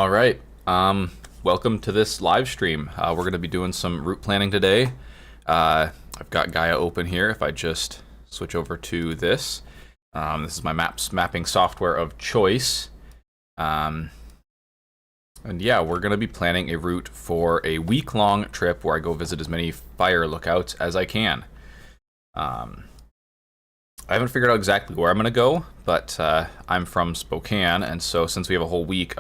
All right. Welcome to this live stream. We're going to be doing some route planning today. I've got Gaia open here. If I just switch over to this, this is my mapping software of choice. And yeah, we're going to be planning a route for a week-long trip where I go visit as many fire lookouts as I can. I haven't figured out exactly where I'm going to go, but I'm from Spokane, and so since we have a whole week,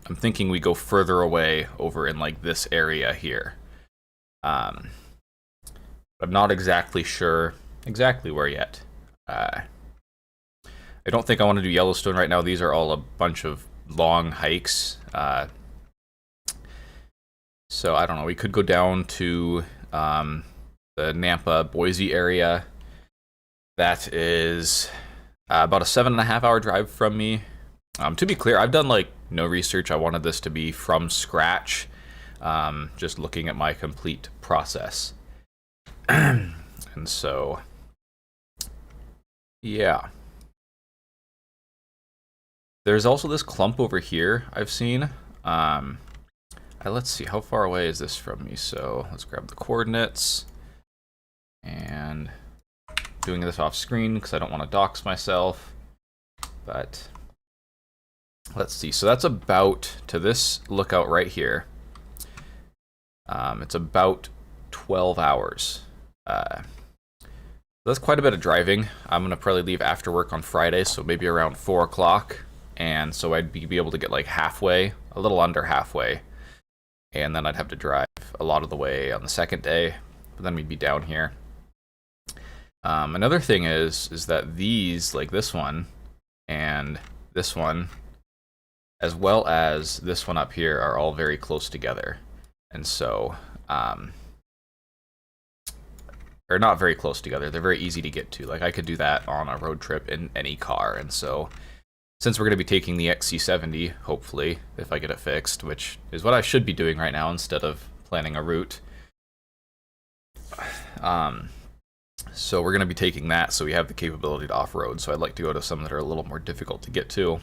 I'm thinking we go further away over in like this area here. I'm not exactly sure exactly where yet. I don't think I want to do Yellowstone right now. These are all a bunch of long hikes. So I don't know. We could go down to the Nampa, Boise area. That is about a 7.5-hour drive from me. To be clear, I've done like no research. I wanted this to be from scratch, just looking at my complete process. And so, yeah. There's also this clump over here I've seen. Let's see, how far away is this from me? So let's grab the coordinates. And doing this off screen because I don't want to dox myself. But let's see. So that's about to this lookout right here. It's about 12 hours. That's quite a bit of driving. I'm going to probably leave after work on Friday, so maybe around 4 o'clock. And so I'd be able to get like halfway, a little under halfway. And then I'd have to drive a lot of the way on the second day. But then we'd be down here. Another thing is that these, like this one and this one, as well as this one up here, are all very close together. And so, or not very close together, they're very easy to get to. Like I could do that on a road trip in any car. And so, since we're going to be taking the XC70, hopefully, if I get it fixed, which is what I should be doing right now instead of planning a route. So we're going to be taking that so we have the capability to off-road. So I'd like to go to some that are a little more difficult to get to.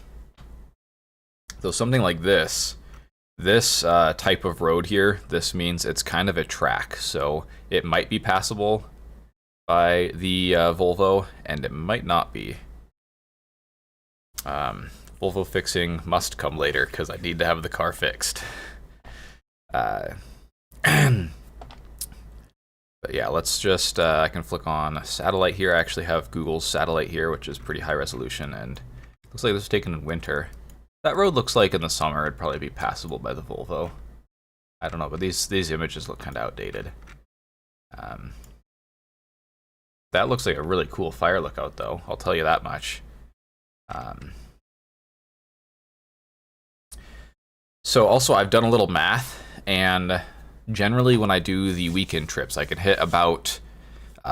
So something like this type of road here, this means it's kind of a track. So it might be passable by the Volvo, and it might not be. Volvo fixing must come later because I need to have the car fixed. But yeah, let's just, I can flick on satellite here. I actually have Google's satellite here, which is pretty high resolution, and looks like this was taken in winter. That road looks like in the summer it'd probably be passable by the Volvo. I don't know, but these images look kind of outdated. That looks like a really cool fire lookout, though. I'll tell you that much. So also, I've done a little math, and generally when I do the weekend trips, I can hit about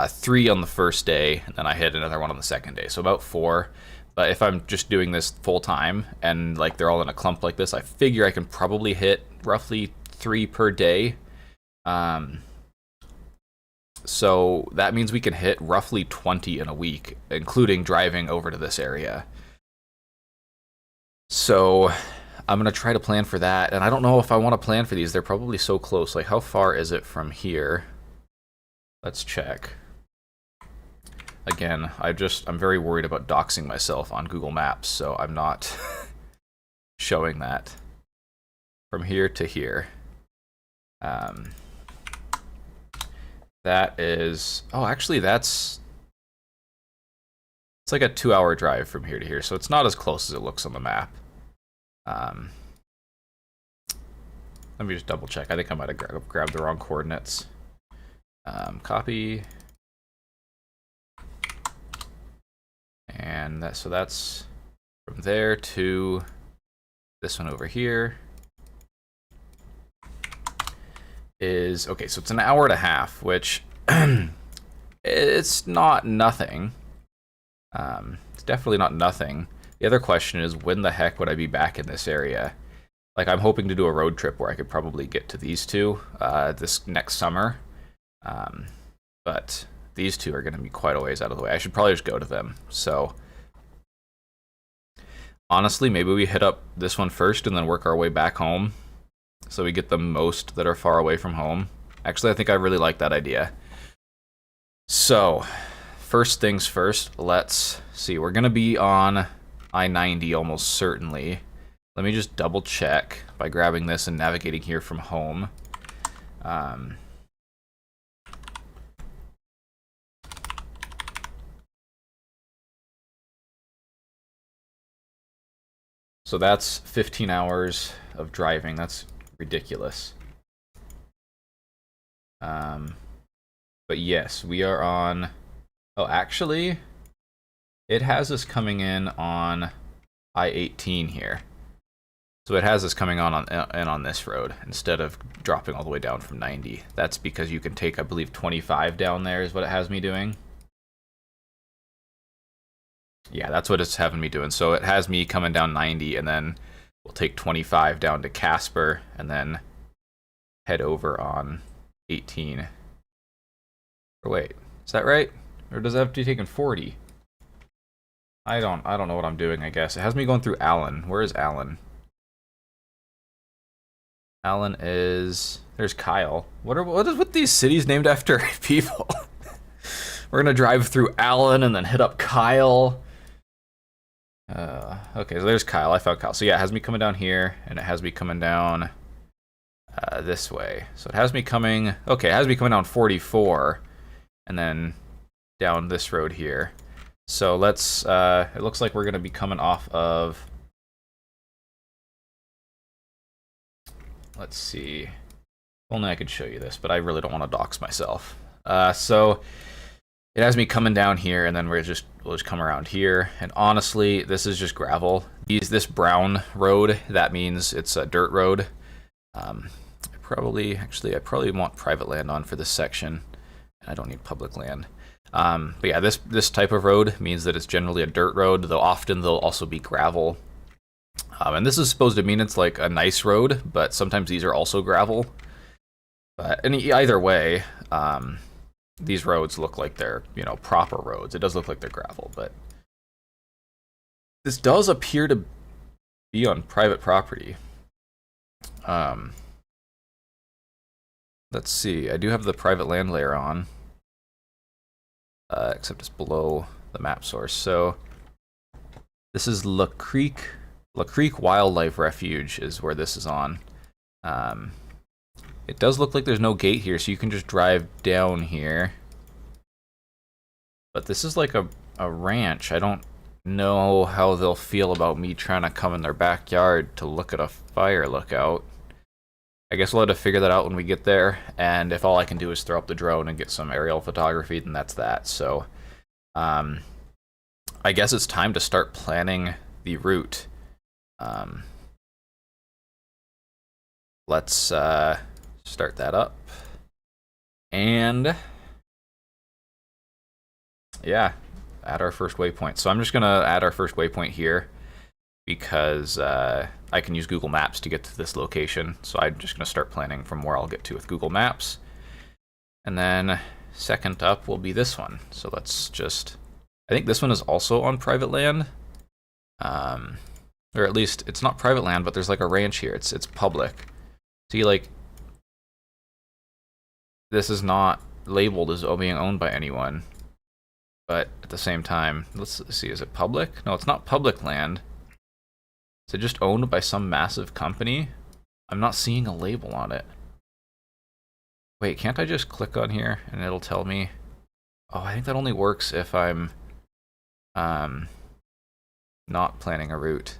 3 on the first day, and then I hit another one on the second day, so about 4. But if I'm just doing this full time, and like they're all in a clump like this, I figure I can probably hit roughly 3 per day. So that means we can hit roughly 20 in a week, including driving over to this area. So I'm going to try to plan for that, and I don't know if I want to plan for these. They're probably so close. Like, how far is it from here? Let's check. Again, I'm very worried about doxing myself on Google Maps, so I'm not showing that. From here to here. That is... Oh, actually, it's like a 2-hour drive from here to here, so it's not as close as it looks on the map. Let me just double check. I think I might have grabbed the wrong coordinates. Copy. And so that's from there to this one over here. Okay, so it's an hour and a half, which it's not nothing. It's definitely not nothing. The other question is, when the heck would I be back in this area? Like, I'm hoping to do a road trip where I could probably get to these two this next summer. But these two are going to be quite a ways out of the way. I should probably just go to them. So Honestly, maybe we hit up this one first and then work our way back home, so we get the most that are far away from home. Actually, I think I really like that idea. So, first things first, let's see. We're going to be on I-90 almost certainly. Let me just double check by grabbing this and navigating here from home. So that's 15 hours of driving. That's ridiculous. But yes, we are on... Oh, actually, it has us coming in on I-18 here. So it has us coming on this road instead of dropping all the way down from 90. That's because you can take, I believe, 25 down there is what it has me doing. Yeah, that's what it's having me doing. So it has me coming down 90, and then we'll take 25 down to Casper, and then head over on 18. Or wait, is that right? Or does it have to be taken 40? I don't know what I'm doing, I guess. It has me going through Allen. Where is Allen? Allen is... There's Kyle. What is with these cities named after people? We're gonna drive through Allen and then hit up Kyle. Okay, so there's Kyle. I found Kyle. So yeah, it has me coming down here, and it has me coming down this way. So it has me coming... Okay, it has me coming down 44, and then down this road here. So let's... it looks like we're gonna be coming off of... Let's see. Only I could show you this, but I really don't want to dox myself. So it has me coming down here, and then we'll just come around here. And honestly, this is just gravel. This brown road, that means it's a dirt road. I probably want private land on for this section. I don't need public land. But yeah, this type of road means that it's generally a dirt road, though often there'll also be gravel. And this is supposed to mean it's like a nice road, but sometimes these are also gravel. But either way, these roads look like they're, proper roads. It does look like they're gravel, but this does appear to be on private property. Let's see. I do have the private land layer on, except it's below the map source. So this is La Creek Wildlife Refuge is where this is on. It does look like there's no gate here, so you can just drive down here. But this is like a ranch. I don't know how they'll feel about me trying to come in their backyard to look at a fire lookout. I guess we'll have to figure that out when we get there, and if all I can do is throw up the drone and get some aerial photography, then that's that. So, I guess it's time to start planning the route. Let's start that up. And yeah, add our first waypoint. So I'm just gonna add our first waypoint here because I can use Google Maps to get to this location. So I'm just gonna start planning from where I'll get to with Google Maps. And then second up will be this one. So let's just, I think this one is also on private land. Or at least it's not private land, but there's like a ranch here. It's public. See, like, this is not labeled as being owned by anyone. But at the same time, let's see, is it public? No, it's not public land. Is it just owned by some massive company? I'm not seeing a label on it. Wait, can't I just click on here and it'll tell me? Oh, I think that only works if I'm not planning a route.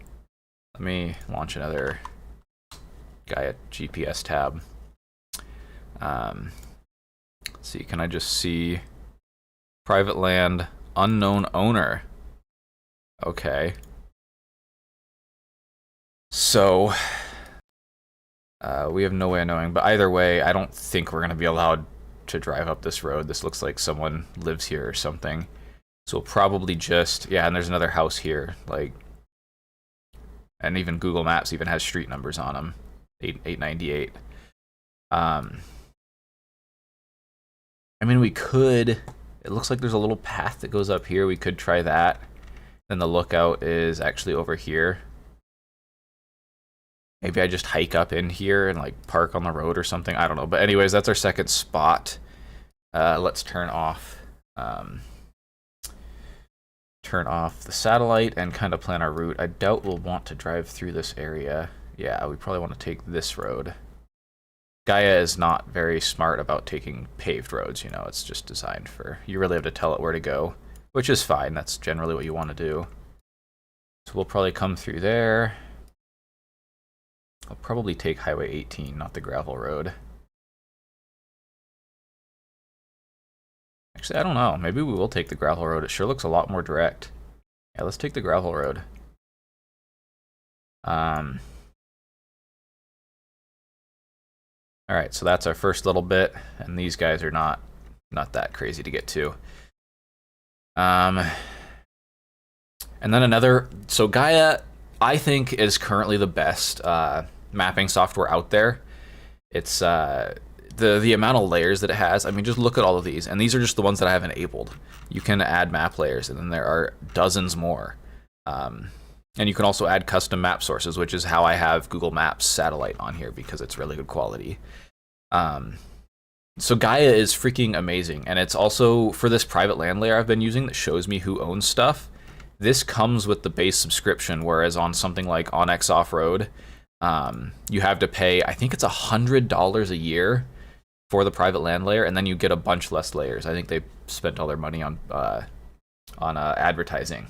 Let me launch another Gaia GPS tab. Let's see, can I just see private land, unknown owner? Okay. So, we have no way of knowing, but either way, I don't think we're going to be allowed to drive up this road. This looks like someone lives here or something. So we'll probably just, yeah, and there's another house here, like, and even Google Maps even has street numbers on them, 898. I mean, we could, it looks like there's a little path that goes up here. We could try that. then the lookout is actually over here. Maybe I just hike up in here and like park on the road or something. I don't know. But anyways, that's our second spot. Let's turn off the satellite and kind of plan our route. I doubt we'll want to drive through this area. Yeah, we probably want to take this road. Gaia is not very smart about taking paved roads, you know. It's just designed for, you really have to tell it where to go, which is fine. That's generally what you want to do. So we'll probably come through there. I'll probably take Highway 18, not the gravel road. Actually, I don't know. Maybe we will take the gravel road. It sure looks a lot more direct. Yeah, let's take the gravel road. Alright, so that's our first little bit, and these guys are not that crazy to get to. And then another, so Gaia, I think, is currently the best mapping software out there. It's the amount of layers that it has. I mean, just look at all of these, and these are just the ones that I have enabled. You can add map layers, and then there are dozens more. And you can also add custom map sources, which is how I have Google Maps Satellite on here, because it's really good quality. So Gaia is freaking amazing, and it's also, for this private land layer I've been using that shows me who owns stuff, this comes with the base subscription, whereas on something like OnX Off-Road, you have to pay, I think it's $100 a year for the private land layer, and then you get a bunch less layers. I think they spent all their money on advertising.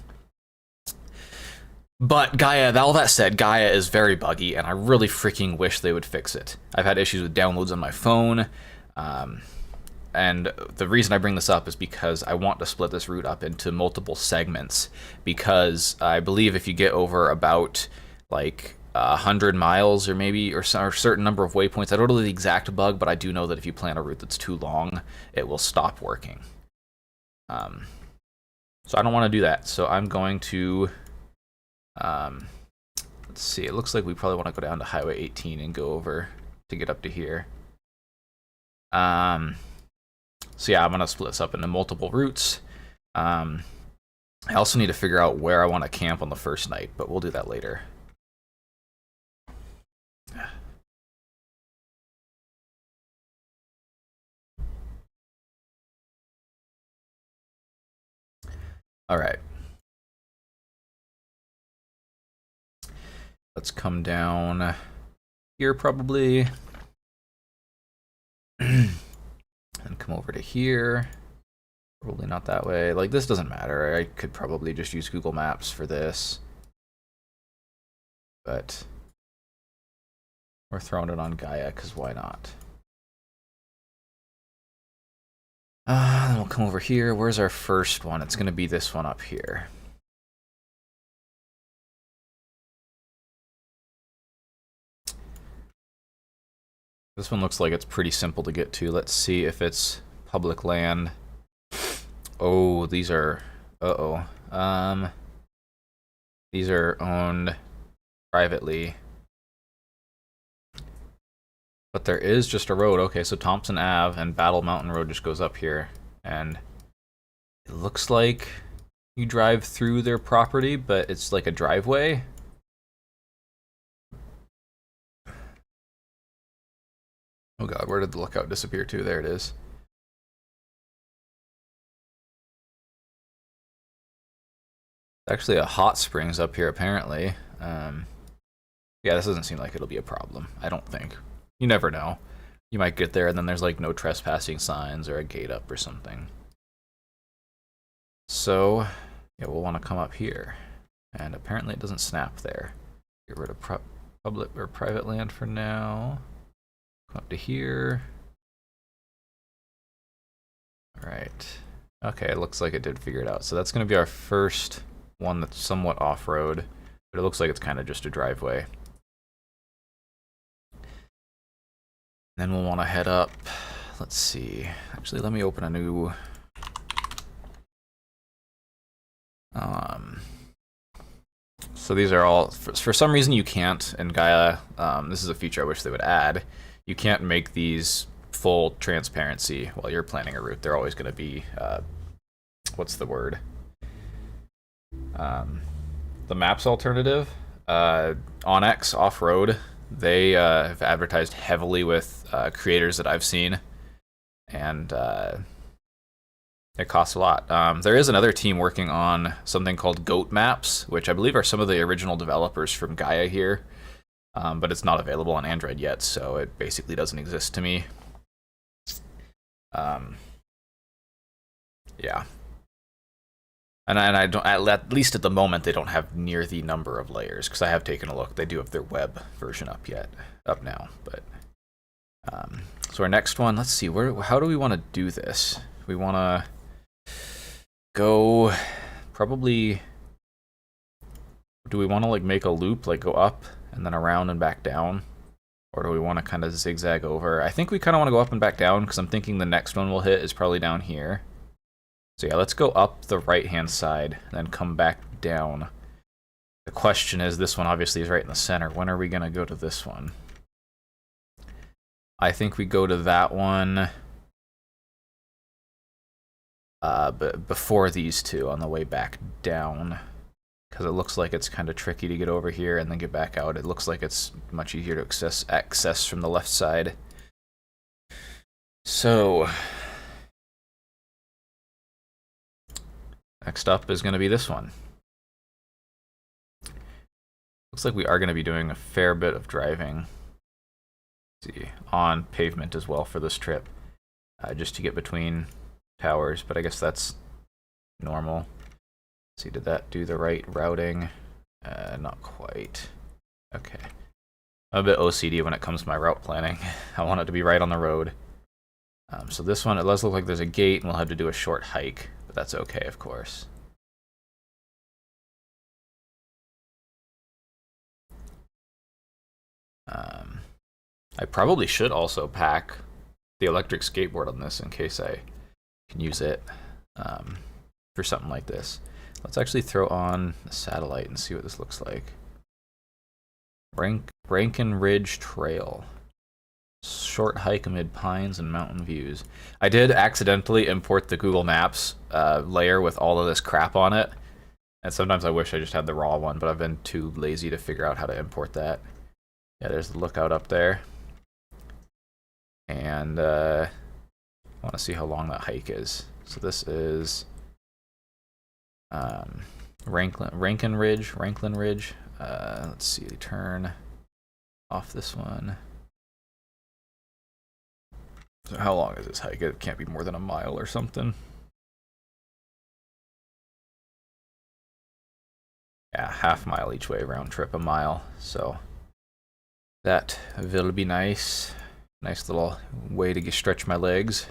But Gaia, all that said, Gaia is very buggy, and I really freaking wish they would fix it. I've had issues with downloads on my phone, and the reason I bring this up is because I want to split this route up into multiple segments, because I believe if you get over about like 100 miles or maybe or a certain number of waypoints, I don't know the exact bug, but I do know that if you plan a route that's too long, it will stop working. So I don't want to do that. So I'm going to let's see, it looks like we probably want to go down to Highway 18 and go over to get up to here. So yeah, I'm going to split this up into multiple routes. I also need to figure out where I want to camp on the first night, but we'll do that later. All right. Let's come down here probably. And come over to here. Probably not that way. Like, this doesn't matter. I could probably just use Google Maps for this. But we're throwing it on Gaia, because why not? Then we'll come over here. Where's our first one? It's going to be this one up here. This one looks like it's pretty simple to get to. Let's see if it's public land. Oh, these are... Uh-oh. These are owned privately. But there is just a road. Okay, so Thompson Ave and Battle Mountain Road just goes up here. And it looks like you drive through their property, but it's like a driveway. Oh god, where did the lookout disappear to? There it is. Actually a hot springs up here, apparently. Yeah, this doesn't seem like it'll be a problem. I don't think. You never know. You might get there and then there's like no trespassing signs or a gate up or something. So, yeah, we'll want to come up here. And apparently it doesn't snap there. Get rid of public or private land for now. Come up to here. Alright. Okay, it looks like it did figure it out. So that's going to be our first one that's somewhat off-road. But it looks like it's kind of just a driveway. Then we'll want to head up. Let's see. Actually, let me open a new... So these are all... For some reason you can't in Gaia. This is a feature I wish they would add. You can't make these full transparency while you're planning a route. They're always going to be... what's the word? The maps alternative, Onyx Off-Road, they have advertised heavily with creators that I've seen, and it costs a lot. There is another team working on something called Goat Maps, which I believe are some of the original developers from Gaia here, but it's not available on Android yet, so it basically doesn't exist to me. Yeah. And I don't, at least at the moment, they don't have near the number of layers, because I have taken a look. They do have their web version up now, but so our next one, let's see, how do we want to do this? We want to go probably, do we want to like make a loop, like go up and then around and back down? Or do we want to kind of zigzag over? I think we kind of want to go up and back down, because I'm thinking the next one we'll hit is probably down here. So yeah, let's go up the right-hand side, and then come back down. The question is, this one obviously is right in the center. When are we going to go to this one? I think we go to that one but before these two on the way back down, because it looks like it's kind of tricky to get over here and then get back out. It looks like it's much easier to access from the left side. So next up is going to be this one. Looks like we are going to be doing a fair bit of driving. Let's see, on pavement as well for this trip, just to get between towers, but I guess that's normal. Let's see, did that do the right routing? Not quite. Okay. I'm a bit OCD when it comes to my route planning. I want it to be right on the road. So this one, it does look like there's a gate, and we'll have to do a short hike, but that's okay, of course. I probably should also pack the electric skateboard on this in case I can use it for something like this. Let's actually throw on the satellite and see what this looks like. Rankin Ridge Trail. Short hike amid pines and mountain views. I did accidentally import the Google Maps layer with all of this crap on it. And sometimes I wish I just had the raw one, but I've been too lazy to figure out how to import that. Yeah, there's the lookout up there. And I want to see how long that hike is. So this is Rankin Ridge. Let's see, turn off this one. So how long is this hike? It can't be more than a mile or something. Yeah, half mile each way, round trip a mile. So that will be nice. Nice little way to stretch my legs.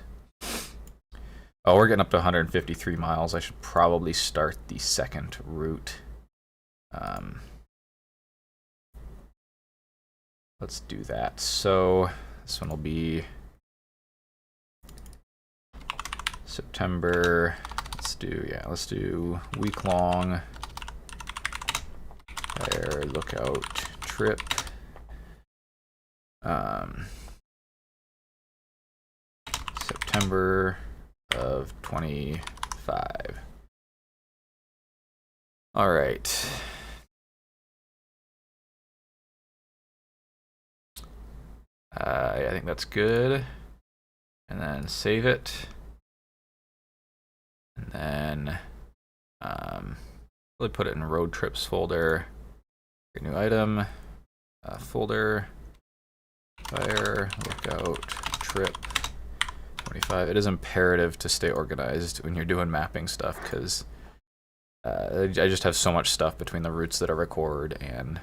Oh, we're getting up to 153 miles. I should probably start the second route. Let's do that. So this one will be September. Let's do week-long fire lookout trip. September of 25. All right. I think that's good. And then save it. And then really put it in road trips folder. Create new item. Folder. Fire lookout trip 25. It is imperative to stay organized when you're doing mapping stuff, because I just have so much stuff between the routes that I record and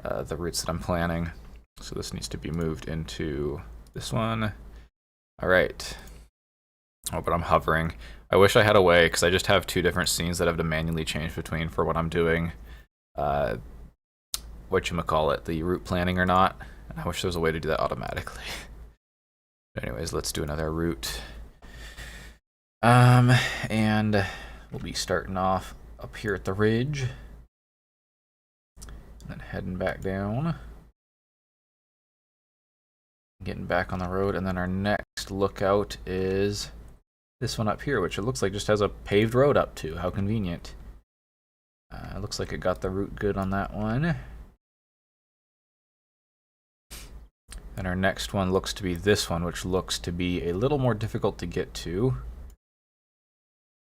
the routes that I'm planning. So this needs to be moved into this one. All right. Oh, but I'm hovering. I wish I had a way, because I just have two different scenes that I have to manually change between for what I'm doing. Whatchamacallit, the route planning or not. And I wish there was a way to do that automatically. Anyways, let's do another route. And we'll be starting off up here at the ridge. And then heading back down. Getting back on the road, and then our next lookout is this one up here, which it looks like just has a paved road up to. How convenient. Looks like it got the route good on that one. And our next one looks to be this one, which looks to be a little more difficult to get to.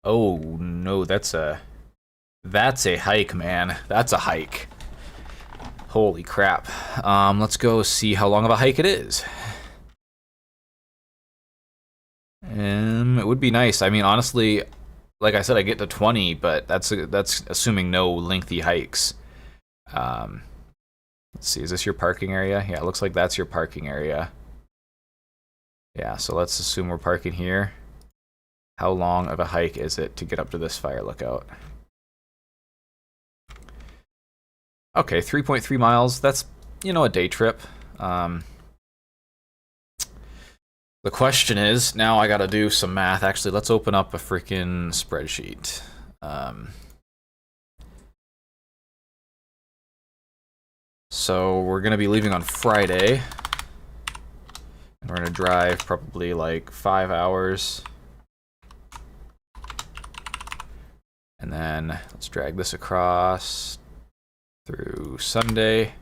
Oh no, that's a hike, man. That's a hike. Holy crap. Let's go see how long of a hike it is. It would be nice. I mean, honestly, like I said, I get to 20, but that's assuming no lengthy hikes. Let's see, is this your parking area? Yeah, it looks like that's your parking area. Yeah, so let's assume we're parking here. How long of a hike is it to get up to this fire lookout? Okay, 3.3 miles. That's, a day trip. The question is, now I gotta do some math. Actually, let's open up a freaking spreadsheet. So we're gonna be leaving on Friday. And we're gonna drive probably like 5 hours. And then let's drag this across through Sunday.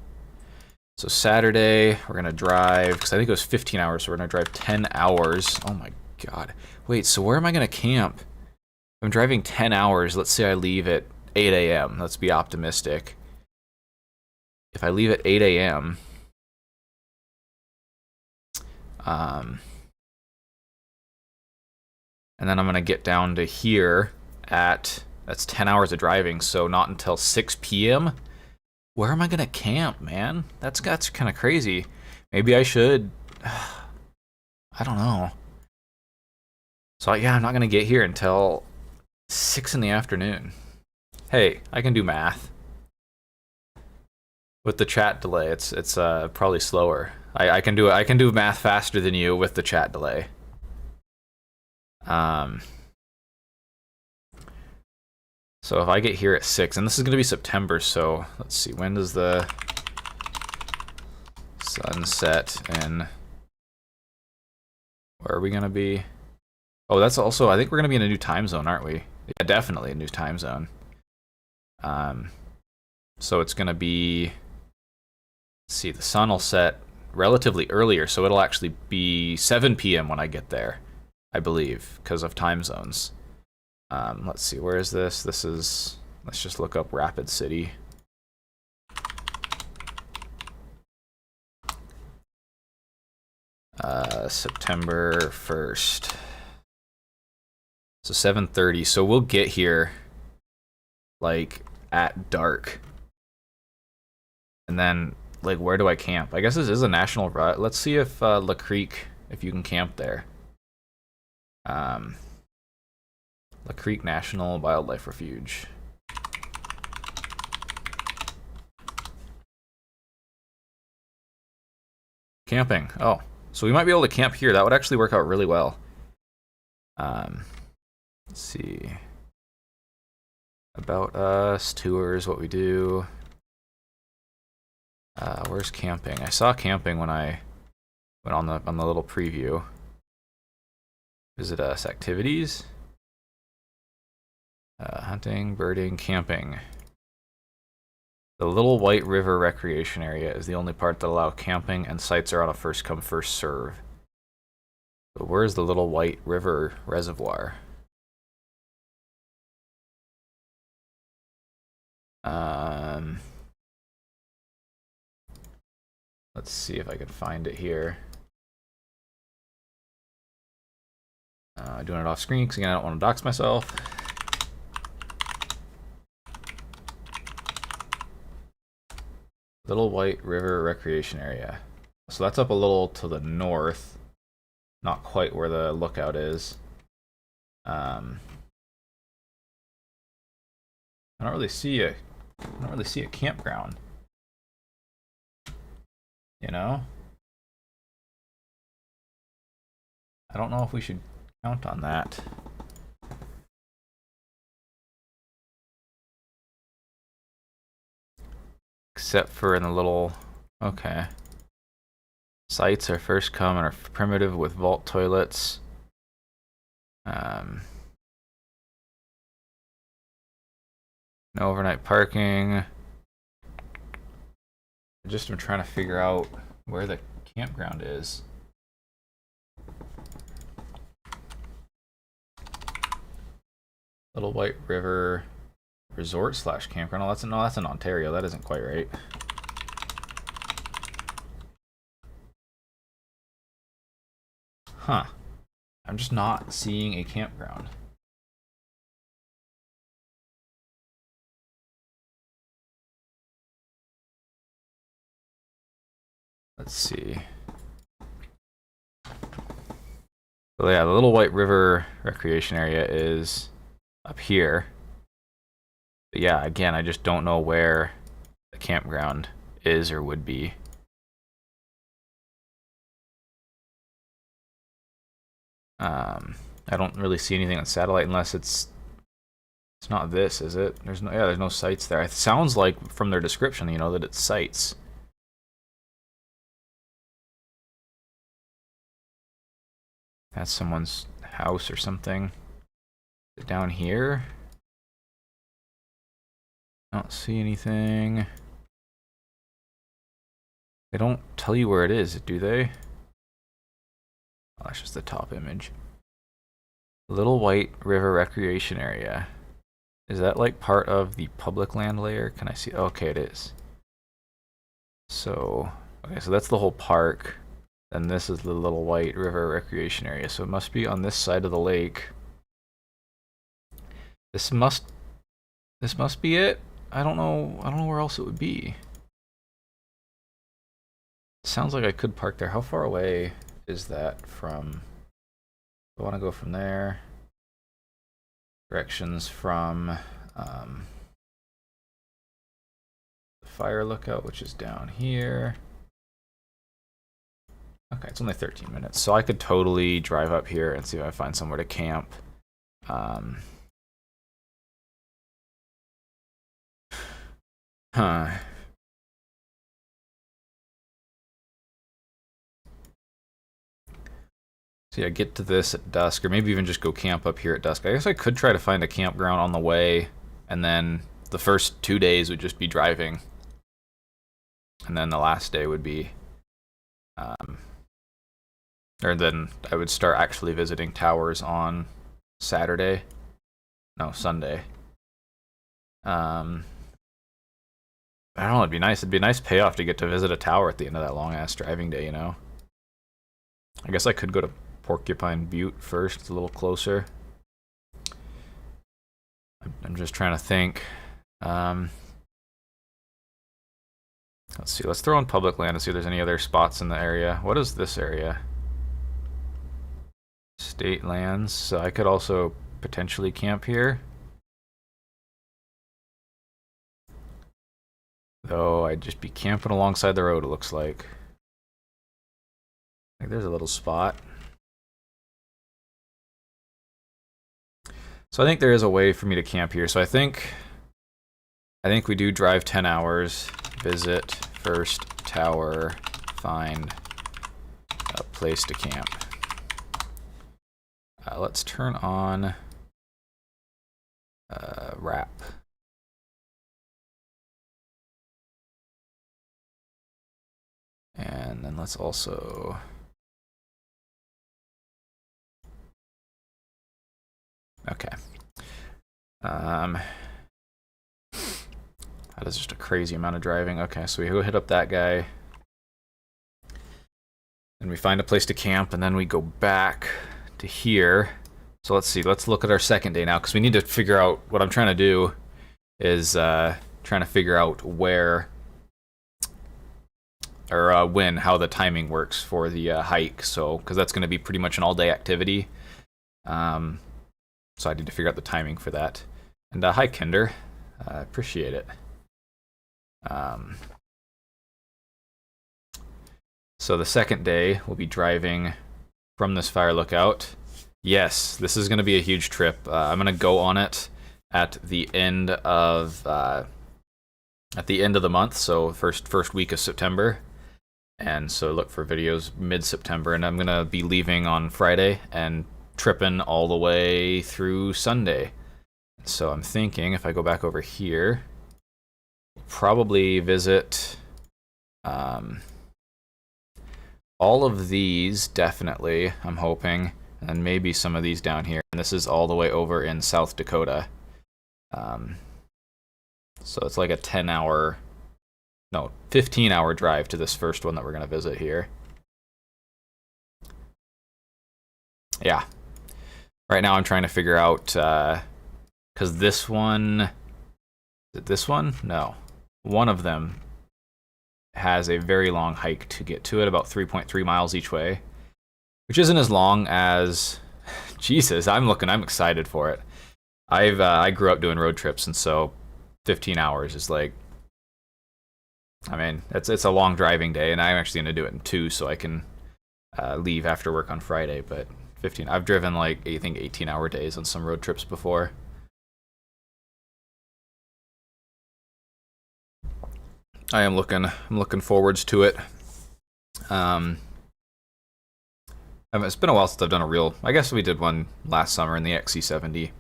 So Saturday, we're gonna drive, because I think it was 15 hours, so we're gonna drive 10 hours. Oh my god. Wait, so where am I gonna camp? I'm driving 10 hours. Let's say I leave at 8 a.m. Let's be optimistic. If I leave at 8 a.m., and then I'm gonna get down to here at, that's 10 hours of driving, so not until 6 p.m. Where am I gonna camp, man? That's kind of crazy. Maybe I should. I don't know. So yeah, I'm not gonna get here until 6 in the afternoon. Hey, I can do math. With the chat delay, it's probably slower. I can do math faster than you with the chat delay. So if I get here at 6, and this is going to be September, so let's see, when does the sun set, and where are we going to be? Oh, that's also, I think we're going to be in a new time zone, aren't we? Yeah, definitely a new time zone. So it's going to be, let's see, the sun will set relatively earlier, so it'll actually be 7 p.m. when I get there, I believe, because of time zones. Let's see, where is this? This is, let's just look up Rapid City. September 1st. So 7:30, so we'll get here like at dark. And then, like, where do I camp? I guess this is a national route. Let's see if La Creek, if you can camp there. La Creek National Wildlife Refuge. Camping. Oh, so we might be able to camp here. That would actually work out really well. Let's see. About us, tours, what we do. Where's camping? I saw camping when I went on the little preview. Visit us, activities. Hunting, birding, camping. The Little White River Recreation Area is the only part that allows camping, and sites are on a first come, first serve. But where's the Little White River Reservoir? Let's see if I can find it here. Doing it off screen because again I don't want to dox myself. Little White River Recreation Area. So that's up a little to the north. Not quite where the lookout is. I don't really see a campground. You know? I don't know if we should count on that. Except for in the little, okay. Sites are first come and are primitive with vault toilets. No overnight parking. I just am trying to figure out where the campground is. Little White River Resort / campground. Oh, that's in Ontario. That isn't quite right. Huh. I'm just not seeing a campground. Let's see. So yeah, the Little White River Recreation Area is up here. But yeah, again, I just don't know where the campground is or would be. I don't really see anything on satellite unless it's not this, is it? There's no sites there. It sounds like from their description, you know, that it's sites. That's someone's house or something. Down here? I don't see anything. They don't tell you where it is, do they? Oh, that's just the top image. Little White River Recreation Area. Is that like part of the public land layer? Can I see? Okay, it is. So, okay, so that's the whole park. And this is the Little White River Recreation Area. So it must be on this side of the lake. This must be it. I don't know where else it would be. It sounds like I could park there. How far away is that from? I want to go from there. Directions from the fire lookout, which is down here. Okay, it's only 13 minutes, so I could totally drive up here and see if I find somewhere to camp. So yeah, get to this at dusk, or maybe even just go camp up here at dusk. I guess I could try to find a campground on the way, and then the first 2 days would just be driving. And then the last day would be, or then I would start actually visiting towers on Saturday. No, Sunday. I don't know, it'd be nice. It'd be a nice payoff to get to visit a tower at the end of that long-ass driving day, you know? I guess I could go to Porcupine Butte first. It's a little closer. I'm just trying to think. Let's see. Let's throw in public land and see if there's any other spots in the area. What is this area? State lands. So I could also potentially camp here. Though I'd just be camping alongside the road, it looks like. There's a little spot. So I think there is a way for me to camp here. So I think we do drive 10 hours, visit first tower, find a place to camp. Let's turn on wrap. And then let's also okay. That is just a crazy amount of driving. Okay, so we go hit up that guy. Then we find a place to camp, and then we go back to here. So let's see. Let's look at our second day now, because we need to figure out what I'm trying to do is trying to figure out where or when, how the timing works for the hike. So, because that's going to be pretty much an all-day activity. So I need to figure out the timing for that. And hi, Kinder. I appreciate it. So the second day, we'll be driving from this fire lookout. Yes, this is going to be a huge trip. I'm going to go on it at the end of the month, so first week of September. And so look for videos mid-September, and I'm going to be leaving on Friday and tripping all the way through Sunday. So I'm thinking if I go back over here, probably visit all of these, definitely, I'm hoping, and then maybe some of these down here. And this is all the way over in South Dakota. So it's like a 15-hour drive to this first one that we're going to visit here. Yeah. Right now I'm trying to figure out, because this one, is it this one? No. One of them has a very long hike to get to it, about 3.3 miles each way, which isn't as long as, Jesus, I'm excited for it. I grew up doing road trips, and so 15 hours is like, I mean, it's a long driving day, and I'm actually going to do it in 2 so I can leave after work on Friday, but 15, I've driven like, I think 18-hour days on some road trips before. I'm looking forwards to it. It's been a while since I've done a real, I guess we did one last summer in the XC70,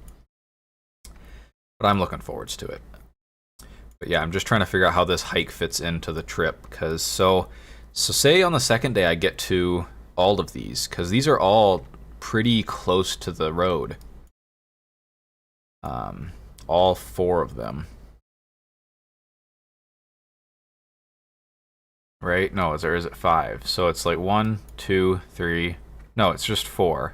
but I'm looking forwards to it. But yeah, I'm just trying to figure out how this hike fits into the trip, because so say on the second day I get to all of these, because these are all pretty close to the road. All 4 of them. Right? No, is it 5? So it's like 1, 2, 3. No, it's just 4.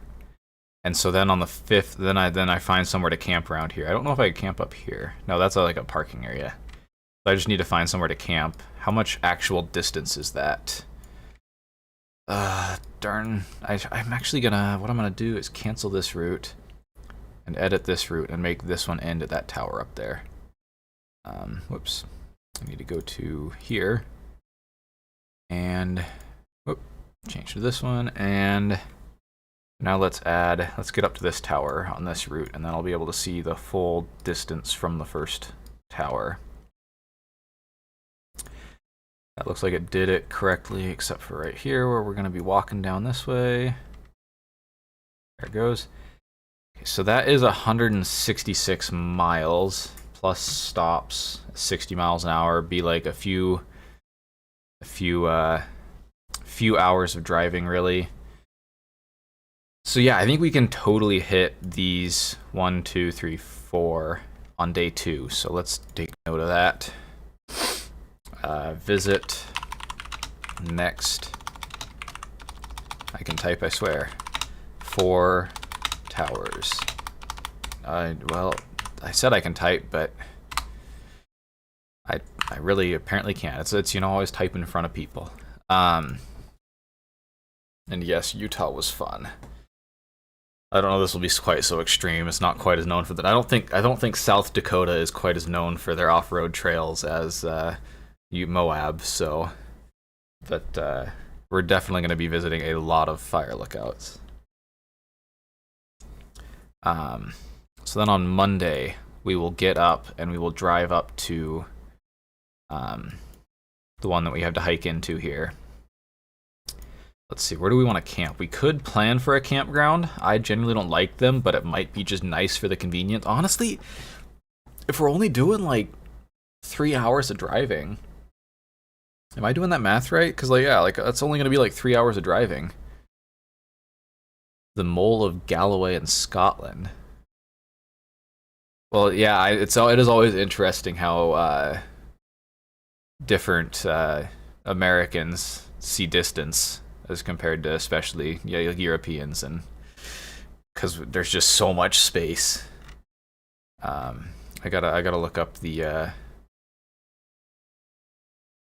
And so then on the 5th, then I find somewhere to camp around here. I don't know if I can camp up here. No, that's like a parking area. So I just need to find somewhere to camp. How much actual distance is that? Darn. I'm actually gonna, what I'm gonna do is cancel this route and edit this route and make this one end at that tower up there. Whoops. I need to go to here. And change to this one, and now let's get up to this tower on this route, and then I'll be able to see the full distance from the first tower. That looks like it did it correctly, except for right here where we're going to be walking down this way. There it goes. Okay, so that is 166 miles plus stops, 60 miles an hour, be like a few hours of driving, really. So yeah, I think we can totally hit these 1, 2, 3, 4 on day 2. So let's take note of that. Visit next. I can type, I swear. 4 towers. Well, I said I can type, but I really apparently can't. It's always type in front of people. And yes, Utah was fun. I don't know if this will be quite so extreme. It's not quite as known for that. I don't think South Dakota is quite as known for their off-road trails as Moab. So, but we're definitely going to be visiting a lot of fire lookouts. So then on Monday we will get up and we will drive up to the one that we have to hike into here. Let's see, where do we want to camp? We could plan for a campground. I generally don't like them, but it might be just nice for the convenience. Honestly, if we're only doing like 3 hours of driving, am I doing that math right? Because that's only going to be like 3 hours of driving. The Mole of Galloway in Scotland. Well, yeah, it is always interesting how different Americans see distance as compared to especially Europeans, and because there's just so much space. I gotta look up the. Let's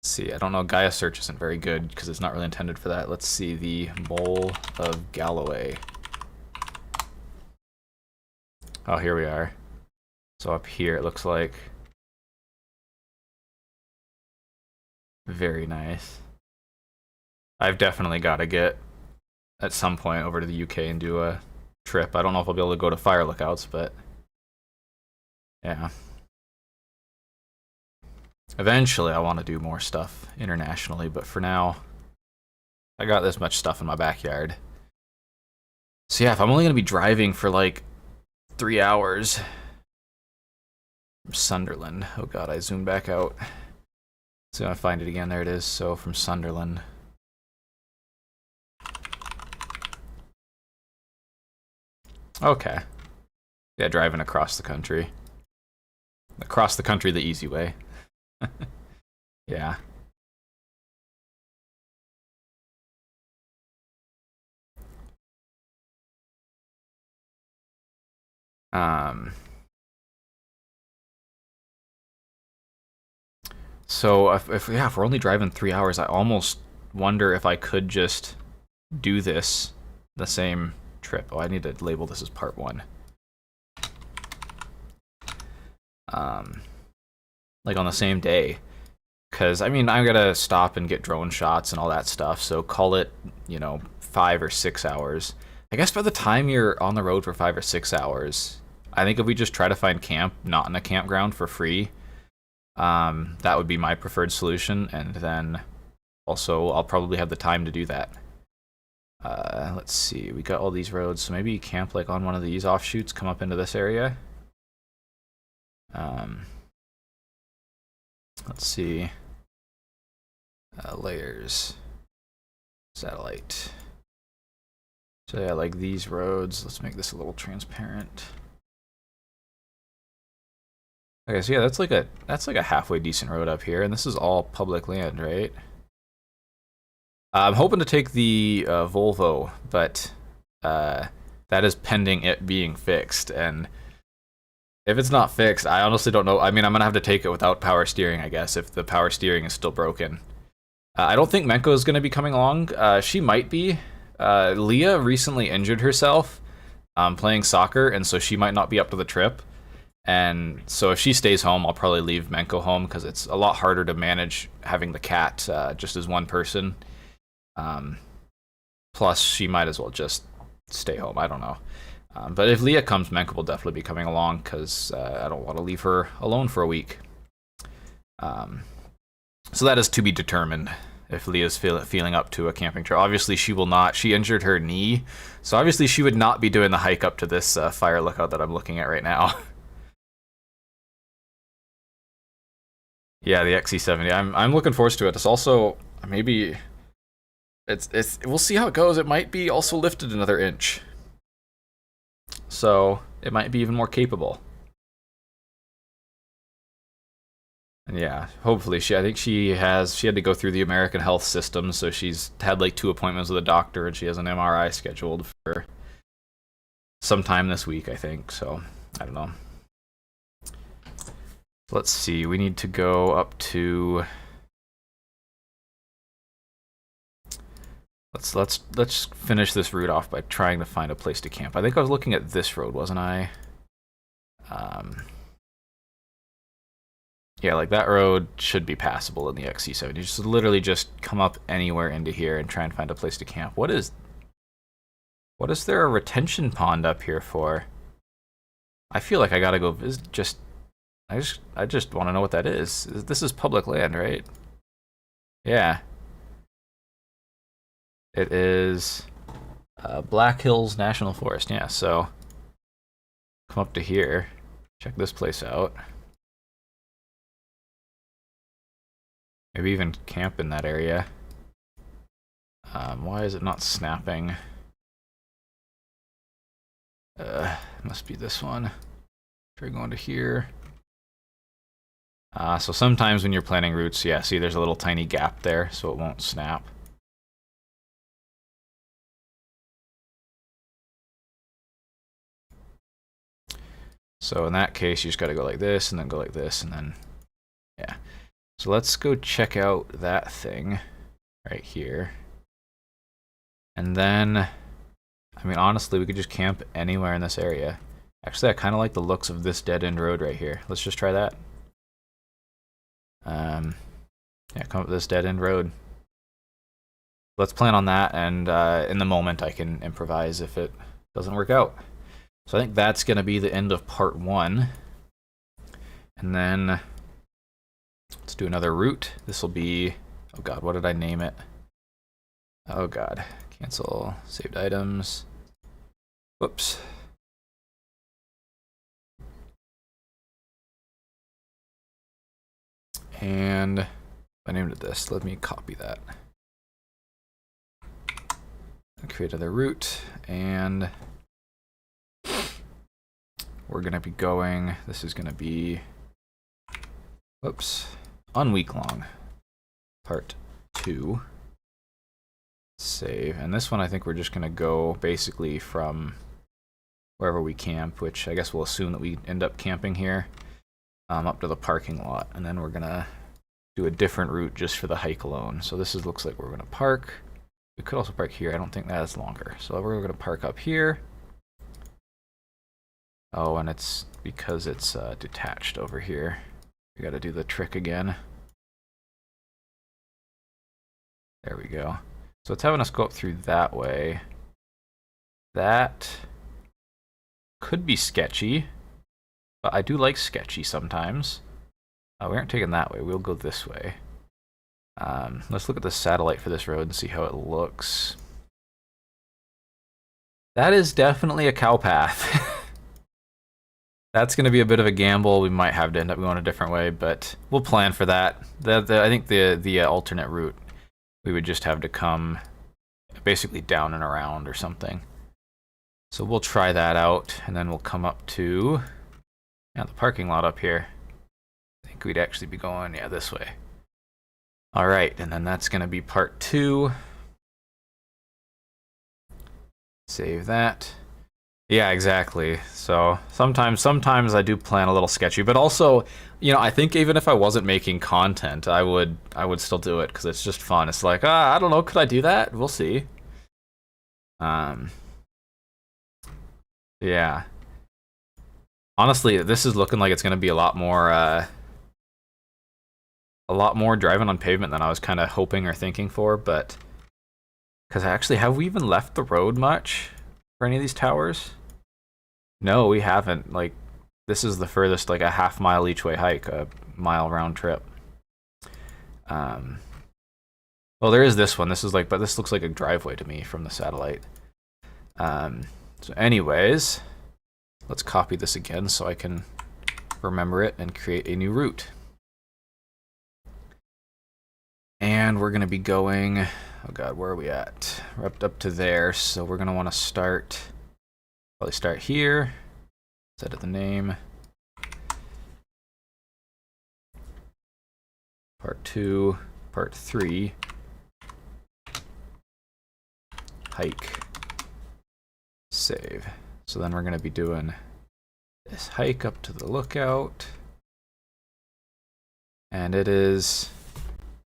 see, I don't know. Gaia search isn't very good because it's not really intended for that. Let's see, the Mole of Galloway. Oh, here we are. So up here it looks like. Very nice. I've definitely got to get at some point over to the UK and do a trip. I don't know if I'll be able to go to fire lookouts, but yeah. Eventually I want to do more stuff internationally, but for now I got this much stuff in my backyard. So yeah, if I'm only going to be driving for like 3 hours, Sunderland. Oh god, I zoomed back out. So I find it again. There it is. So from Sunderland. Okay. Yeah, driving across the country. Across the country the easy way. Yeah. So if we're only driving 3 hours, I almost wonder if I could just do this the same trip. Oh, I need to label this as part 1. Like on the same day. Because, I mean, I'm going to stop and get drone shots and all that stuff, so call it, 5 or 6 hours. I guess by the time you're on the road for 5 or 6 hours, I think if we just try to find camp, not in a campground for free, that would be my preferred solution, and then also I'll probably have the time to do that. Let's see, we got all these roads, so maybe camp like on one of these offshoots, come up into this area. Let's see. Layers. Satellite. So yeah, like these roads. Let's make this a little transparent. Okay, so yeah, that's like a halfway decent road up here, and this is all public land, right? I'm hoping to take the Volvo, but that is pending it being fixed, and if it's not fixed, I honestly don't know. I mean, I'm gonna have to take it without power steering, I guess, if the power steering is still broken. I don't think Menko is gonna be coming along. She might be. Leah recently injured herself playing soccer, and so she might not be up to the trip. And so if she stays home, I'll probably leave Menko home because it's a lot harder to manage having the cat just as one person. Plus, she might as well just stay home. I don't know. But if Leah comes, Menko will definitely be coming along because I don't want to leave her alone for a week. So that is to be determined if Leah's feeling up to a camping trip. Obviously, she will not. She injured her knee, so obviously she would not be doing the hike up to this fire lookout that I'm looking at right now. Yeah, the XC70. I'm looking forward to it. It's also maybe it's we'll see how it goes. It might be also lifted another inch, so it might be even more capable. And yeah, hopefully I think she had to go through the American health system, so she's had like 2 appointments with a doctor, and she has an MRI scheduled for sometime this week, I think. So I don't know. Let's see, we need to go up to let's finish this route off by trying to find a place to camp. I think I was looking at this road, wasn't I? Yeah, like that road should be passable in the XC70. Just literally just come up anywhere into here and try and find a place to camp. What is there a retention pond up here for? I feel like I gotta go visit. I just want to know what that is. This is public land, right? Yeah. It is Black Hills National Forest. Yeah, so come up to here. Check this place out. Maybe even camp in that area. Why is it not snapping? Must be this one. Try going to here. So sometimes when you're planning routes, yeah, see there's a little tiny gap there, so it won't snap. So in that case, you just gotta go like this, and then go like this, and then, yeah. So let's go check out that thing right here. And then, I mean, honestly, we could just camp anywhere in this area. Actually, I kind of like the looks of this dead-end road right here. Let's just try that. Yeah, come up this dead-end road. Let's plan on that, and in the moment, I can improvise if it doesn't work out. So I think that's going to be the end of part 1. And then let's do another route. This will be, oh god, what did I name it? Oh god, cancel saved items. Whoops. And I named it this. Let me copy that. And create another route, and we're gonna be going, this is gonna be, whoops, on week long, part 2. Save, and this one I think we're just gonna go basically from wherever we camp, which I guess we'll assume that we end up camping here, up to the parking lot, and then we're gonna do a different route just for the hike alone. So this looks like we're gonna park. We could also park here. I don't think that's longer. So we're going to park up here. Oh, and it's because it's detached over here. We got to do the trick again. There we go. So it's having us go up through that way. That could be sketchy, but I do like sketchy sometimes. We aren't taking that way. We'll go this way. Let's look at the satellite for this road and see how it looks. That is definitely a cow path. That's going to be a bit of a gamble. We might have to end up going a different way, but we'll plan for that. I think the alternate route, we would just have to come basically down and around or something. So we'll try that out, and then we'll come up to the parking lot up here. I think we'd actually be going, this way. All right, and then that's going to be part 2. Save that. Yeah, exactly. So sometimes I do plan a little sketchy, but also, I think even if I wasn't making content, I would still do it because it's just fun. It's like, I don't know, could I do that? We'll see. Yeah. Honestly, this is looking like it's going to be a lot more driving on pavement than I was kind of hoping or thinking for, but because actually, have we even left the road much for any of these towers? No, we haven't. Like, this is the furthest, like a half-mile each way hike, a mile round trip. Well, there is this one. This is like, but this looks like a driveway to me from the satellite. So anyways, let's copy this again so I can remember it and create a new route. And we're going to be going, oh god, where are we at? We're up to there, so we're going to want to probably start here, set the name. Part 2, part 3, hike, save. So then we're going to be doing this hike up to the lookout. And it is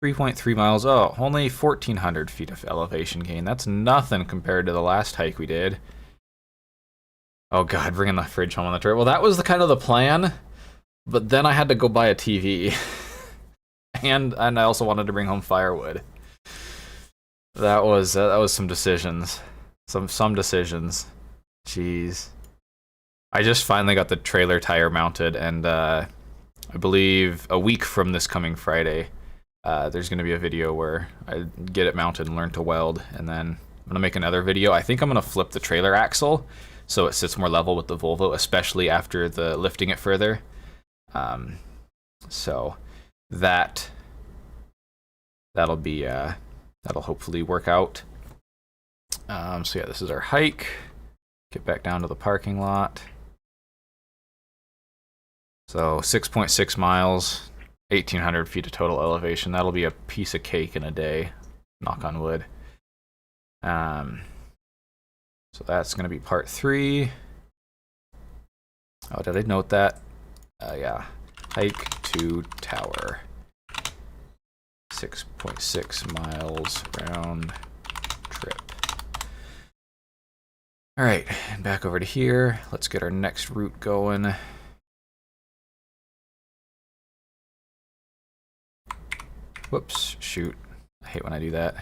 3.3 miles. Oh, only 1,400 feet of elevation gain. That's nothing compared to the last hike we did. Oh god, bringing the fridge home on the trip. Well, that was kind of the plan, but then I had to go buy a TV. and I also wanted to bring home firewood. That was some decisions. Some decisions. Jeez. I just finally got the trailer tire mounted, and I believe a week from this coming Friday, there's going to be a video where I get it mounted and learn to weld, and then I'm going to make another video. I think I'm going to flip the trailer axle so it sits more level with the Volvo, especially after the lifting it further. So that'll hopefully work out. So yeah, this is our hike. Get back down to the parking lot. So 6.6 miles, 1,800 feet of total elevation. That'll be a piece of cake in a day, knock on wood. So that's going to be part 3. Oh, did I note that? Yeah. Hike to tower. 6.6 miles round trip. All right, and back over to here. Let's get our next route going. Whoops, shoot. I hate when I do that.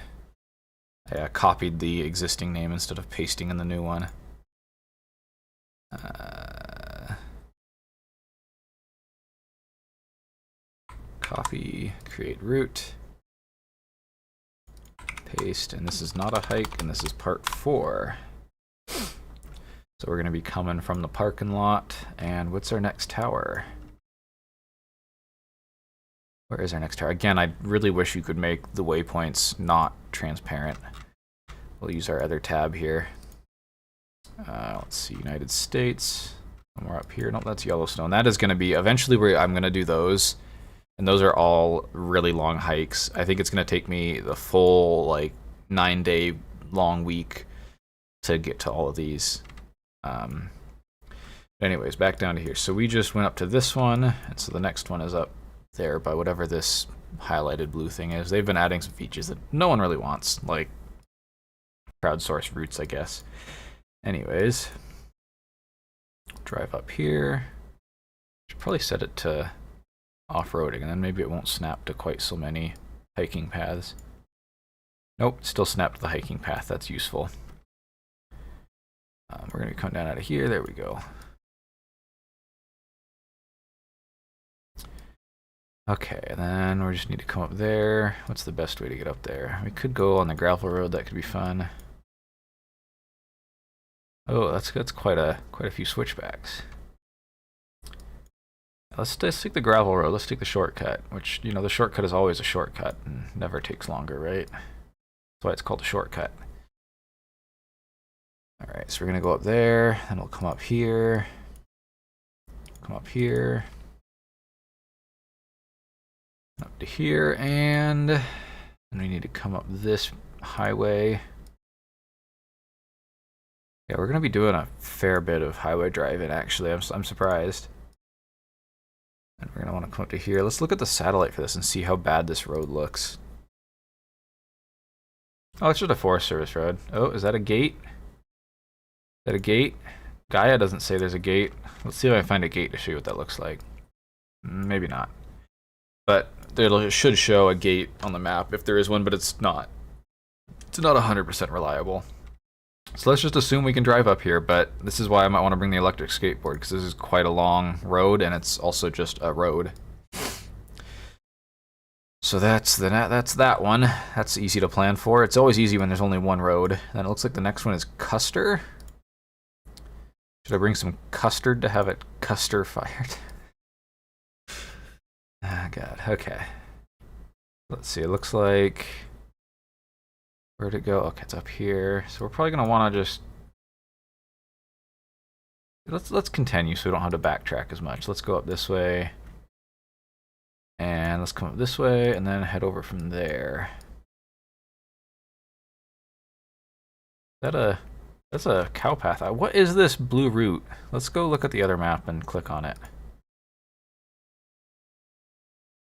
I copied the existing name instead of pasting in the new one. Copy, create route, paste, and this is not a hike, and this is part 4. So we're going to be coming from the parking lot, and what's our next tower? Where is our next tower? Again, I really wish you could make the waypoints not transparent. We'll use our other tab here. Let's see, United States. Somewhere up here. Nope, that's Yellowstone. That is going to be, eventually I'm going to do those. And those are all really long hikes. I think it's going to take me the full, like, 9-day long week to get to all of these. Anyways, back down to here. So we just went up to this one, and so the next one is up there by whatever this highlighted blue thing is. They've been adding some features that no one really wants, like crowdsourced routes, I guess. Anyways, drive up here. Should probably set it to off-roading, and then maybe it won't snap to quite so many hiking paths. Nope, still snapped to the hiking path. That's useful. We're going to come down out of here. There we go. Okay, and then we just need to come up there. What's the best way to get up there? We could go on the gravel road. That could be fun. Oh, that's quite a few switchbacks. Let's take the gravel road. Let's take the shortcut, which, you know, the shortcut is always a shortcut and never takes longer, right? That's why it's called a shortcut. All right, so we're gonna go up there, and we'll come up here, up to here, and we need to come up this highway. Yeah, we're gonna be doing a fair bit of highway driving, actually. I'm surprised. And we're gonna want to come up to here. Let's look at the satellite for this and see how bad this road looks. Oh, it's just a Forest Service road. Oh, is that a gate? Is that a gate? Gaia doesn't say there's a gate. Let's see if I can find a gate to show you what that looks like. Maybe not. But it should show a gate on the map if there is one, but it's not. It's not 100% reliable. So let's just assume we can drive up here, but this is why I might want to bring the electric skateboard, because this is quite a long road, and it's also just a road. So that's that one. That's easy to plan for. It's always easy when there's only one road. Then it looks like the next one is Custer. Should I bring some custard to have it Custer fired? Ah, God. Okay. Let's see. It looks like... Where'd it go? Okay, it's up here. So we're probably going to want to just... Let's continue so we don't have to backtrack as much. Let's go up this way. And let's come up this way and then head over from there. That's a cow path. What is this blue route? Let's go look at the other map and click on it.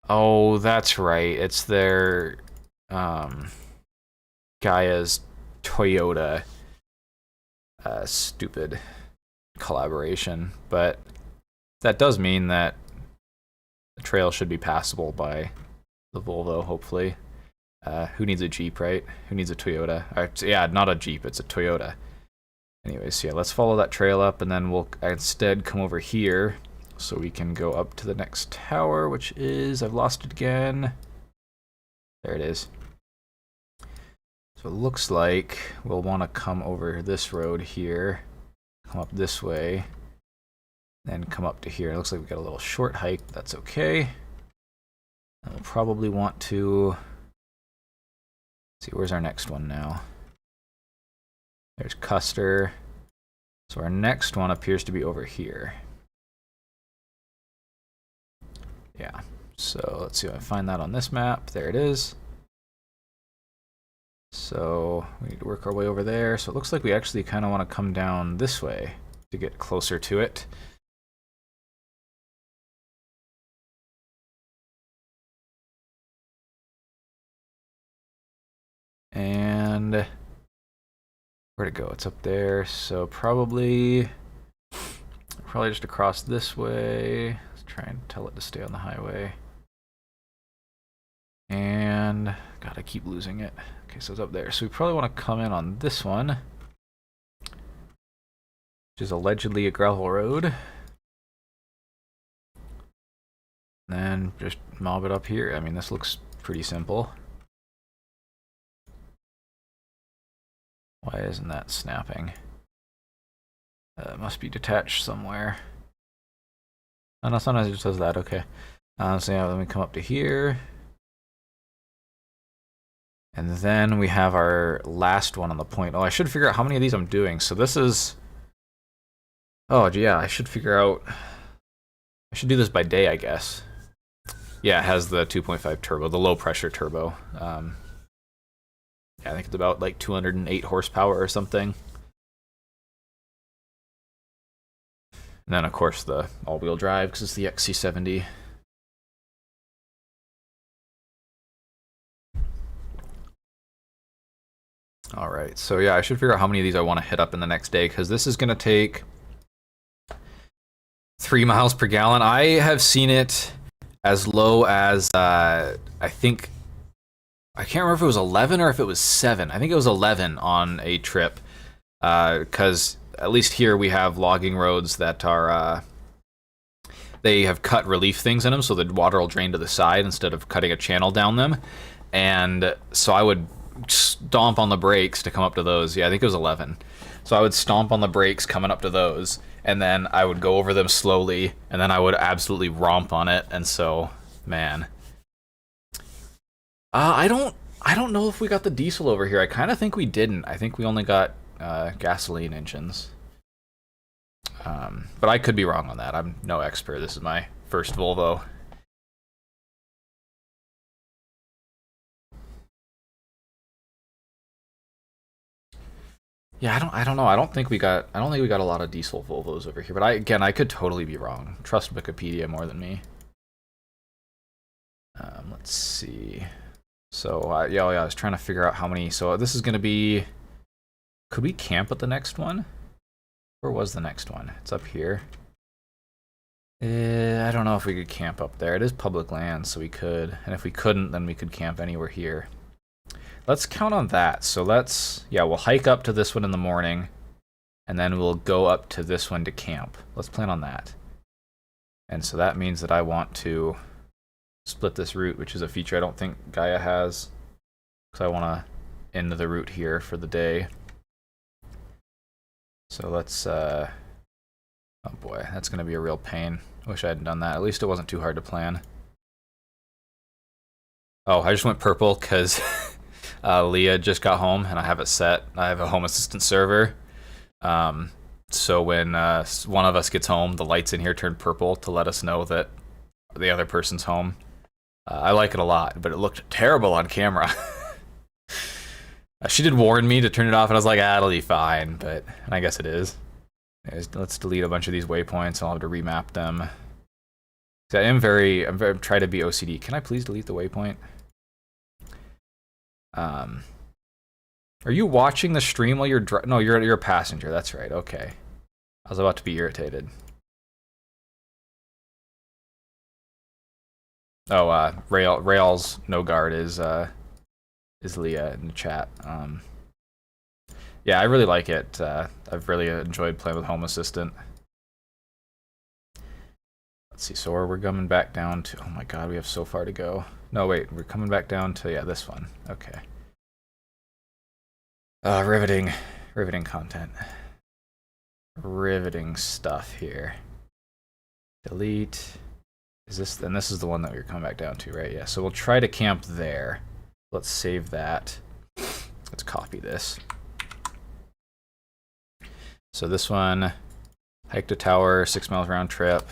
Oh, that's right. It's their Gaia's Toyota stupid collaboration, but that does mean that the trail should be passable by the Volvo, hopefully. Who needs a Jeep, right? Who needs a Toyota? Yeah, not a Jeep, it's a Toyota. Anyways, yeah, let's follow that trail up, and then we'll instead come over here so we can go up to the next tower, which is... I've lost it again. There it is. So it looks like we'll want to come over this road here, come up this way, then come up to here. It looks like we got a little short hike. That's okay. And we'll probably want to... see, where's our next one now? There's Custer. So our next one appears to be over here. Yeah. So let's see if I find that on this map. There it is. So we need to work our way over there. So it looks like we actually kind of want to come down this way to get closer to it. And where'd it go? It's up there. So probably just across this way. Let's try and tell it to stay on the highway. And God, I keep losing it. Okay, so it's up there. So we probably want to come in on this one, which is allegedly a gravel road. And then just mob it up here. I mean, this looks pretty simple. Why isn't that snapping? It must be detached somewhere. Oh no, sometimes it just does that, okay. So yeah, then we come up to here. And then we have our last one on the point. Oh, I should figure out how many of these I'm doing. So this is... Oh, yeah, I should figure out... I should do this by day, I guess. Yeah, it has the 2.5 turbo, the low pressure turbo. Yeah, I think it's about like 208 horsepower or something. And then, of course, the all-wheel drive, because it's the XC70. All right, so yeah, I should figure out how many of these I want to hit up in the next day, because this is going to take 3 miles per gallon. I have seen it as low as, I think, I can't remember if it was 11 or if it was 7. I think it was 11 on a trip, because at least here we have logging roads that are, they have cut relief things in them, so the water will drain to the side instead of cutting a channel down them. And so I would stomp on the brakes to come up to those. Yeah, I think it was 11. So I would stomp on the brakes coming up to those, and then I would go over them slowly, and then I would absolutely romp on it. And so, man, I don't know if we got the diesel over here. I kind of think we didn't. I think we only got gasoline engines. But I could be wrong on that. I'm no expert. This is my first Volvo. Yeah, I don't know. I don't think we got a lot of diesel Volvos over here. But I could totally be wrong. Trust Wikipedia more than me. Let's see. So yeah, I was trying to figure out how many. So this is gonna be. Could we camp at the next one? Where was the next one? It's up here. I don't know if we could camp up there. It is public land, so we could. And if we couldn't, then we could camp anywhere here. Let's count on that. So we'll hike up to this one in the morning, and then we'll go up to this one to camp. Let's plan on that. And so that means that I want to split this route, which is a feature I don't think Gaia has, because I want to end the route here for the day. So let's, oh boy, that's going to be a real pain. I wish I hadn't done that. At least it wasn't too hard to plan. Oh, I just went purple because Leah just got home and I have it set. I have a Home Assistant server. So when one of us gets home, the lights in here turn purple to let us know that the other person's home. I like it a lot, but it looked terrible on camera. She did warn me to turn it off, and I was like, it'll be fine, and I guess it is. Anyways, let's delete a bunch of these waypoints, and I'll have to remap them. I'm trying to be OCD. Can I please delete the waypoint? Are you watching the stream while you're no, you're a passenger. That's right. Okay. I was about to be irritated. Oh, Rails no guard is Leah in the chat. Yeah, I really like it. I've really enjoyed playing with Home Assistant. Let's see, so we're coming back down to, oh my god, we have so far to go. No, wait, we're coming back down to, yeah, this one. Okay. Riveting content. Riveting stuff here. Delete. Is this, and this is the one that we're coming back down to, right? Yeah, so we'll try to camp there. Let's save that. Let's copy this. So this one, hike to tower, 6 miles round trip.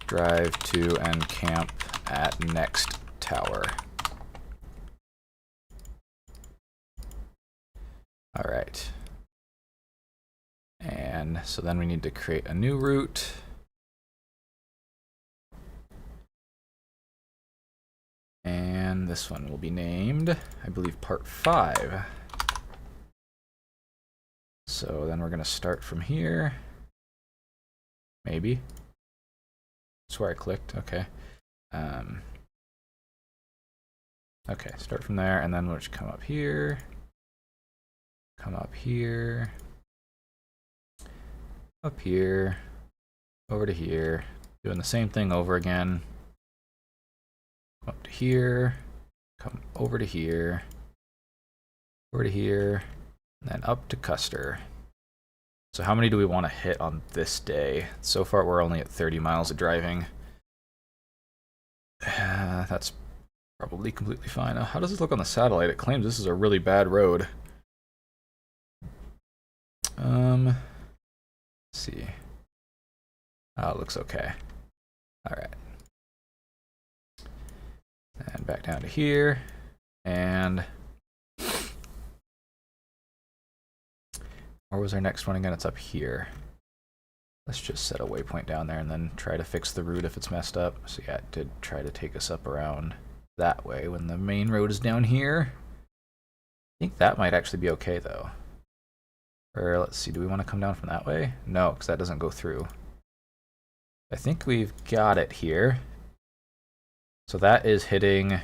Drive to and camp at next tower. All right. And so then we need to create a new route. And this one will be named, I believe, part 5. So then we're going to start from here. Maybe. That's where I clicked. Okay. Okay, start from there, and then we'll just come up here. Come up here. Up here. Over to here. Doing the same thing over again. Up to here, come over to here, over to here, and then up to Custer. So how many do we want to hit on this day? So far we're only at 30 miles of driving. That's probably completely fine. How does this look on the satellite? It claims this is a really bad road. Let's see. Oh, it looks okay. Alright. And back down to here. And where was our next one again? It's up here. Let's just set a waypoint down there and then try to fix the route if it's messed up. So yeah, it did try to take us up around that way when the main road is down here. I think that might actually be okay though. Or let's see, do we want to come down from that way? No, because that doesn't go through. I think we've got it here. So that is hitting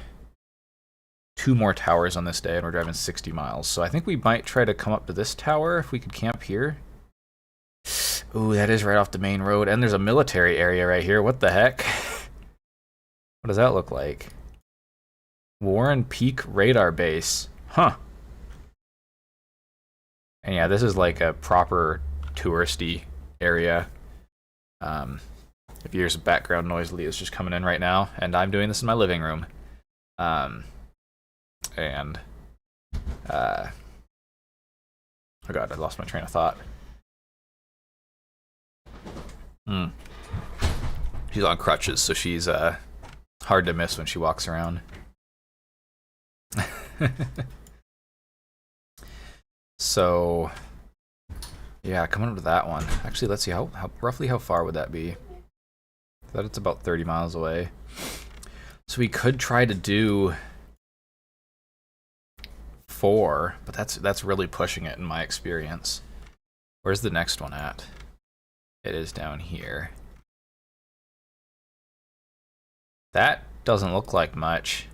2 more towers on this day, and we're driving 60 miles. So I think we might try to come up to this tower if we could camp here. Ooh, that is right off the main road, and there's a military area right here. What the heck? What does that look like? Warren Peak Radar Base. Huh. And yeah, this is like a proper touristy area. If you hear some background noise, Leah's just coming in right now, and I'm doing this in my living room. Oh god, I lost my train of thought. She's on crutches, so she's hard to miss when she walks around. So yeah, coming up to that one. Actually, let's see how roughly how far would that be? That it's about 30 miles away. So we could try to do 4, but that's really pushing it in my experience. Where's the next one at? It is down here. That doesn't look like much.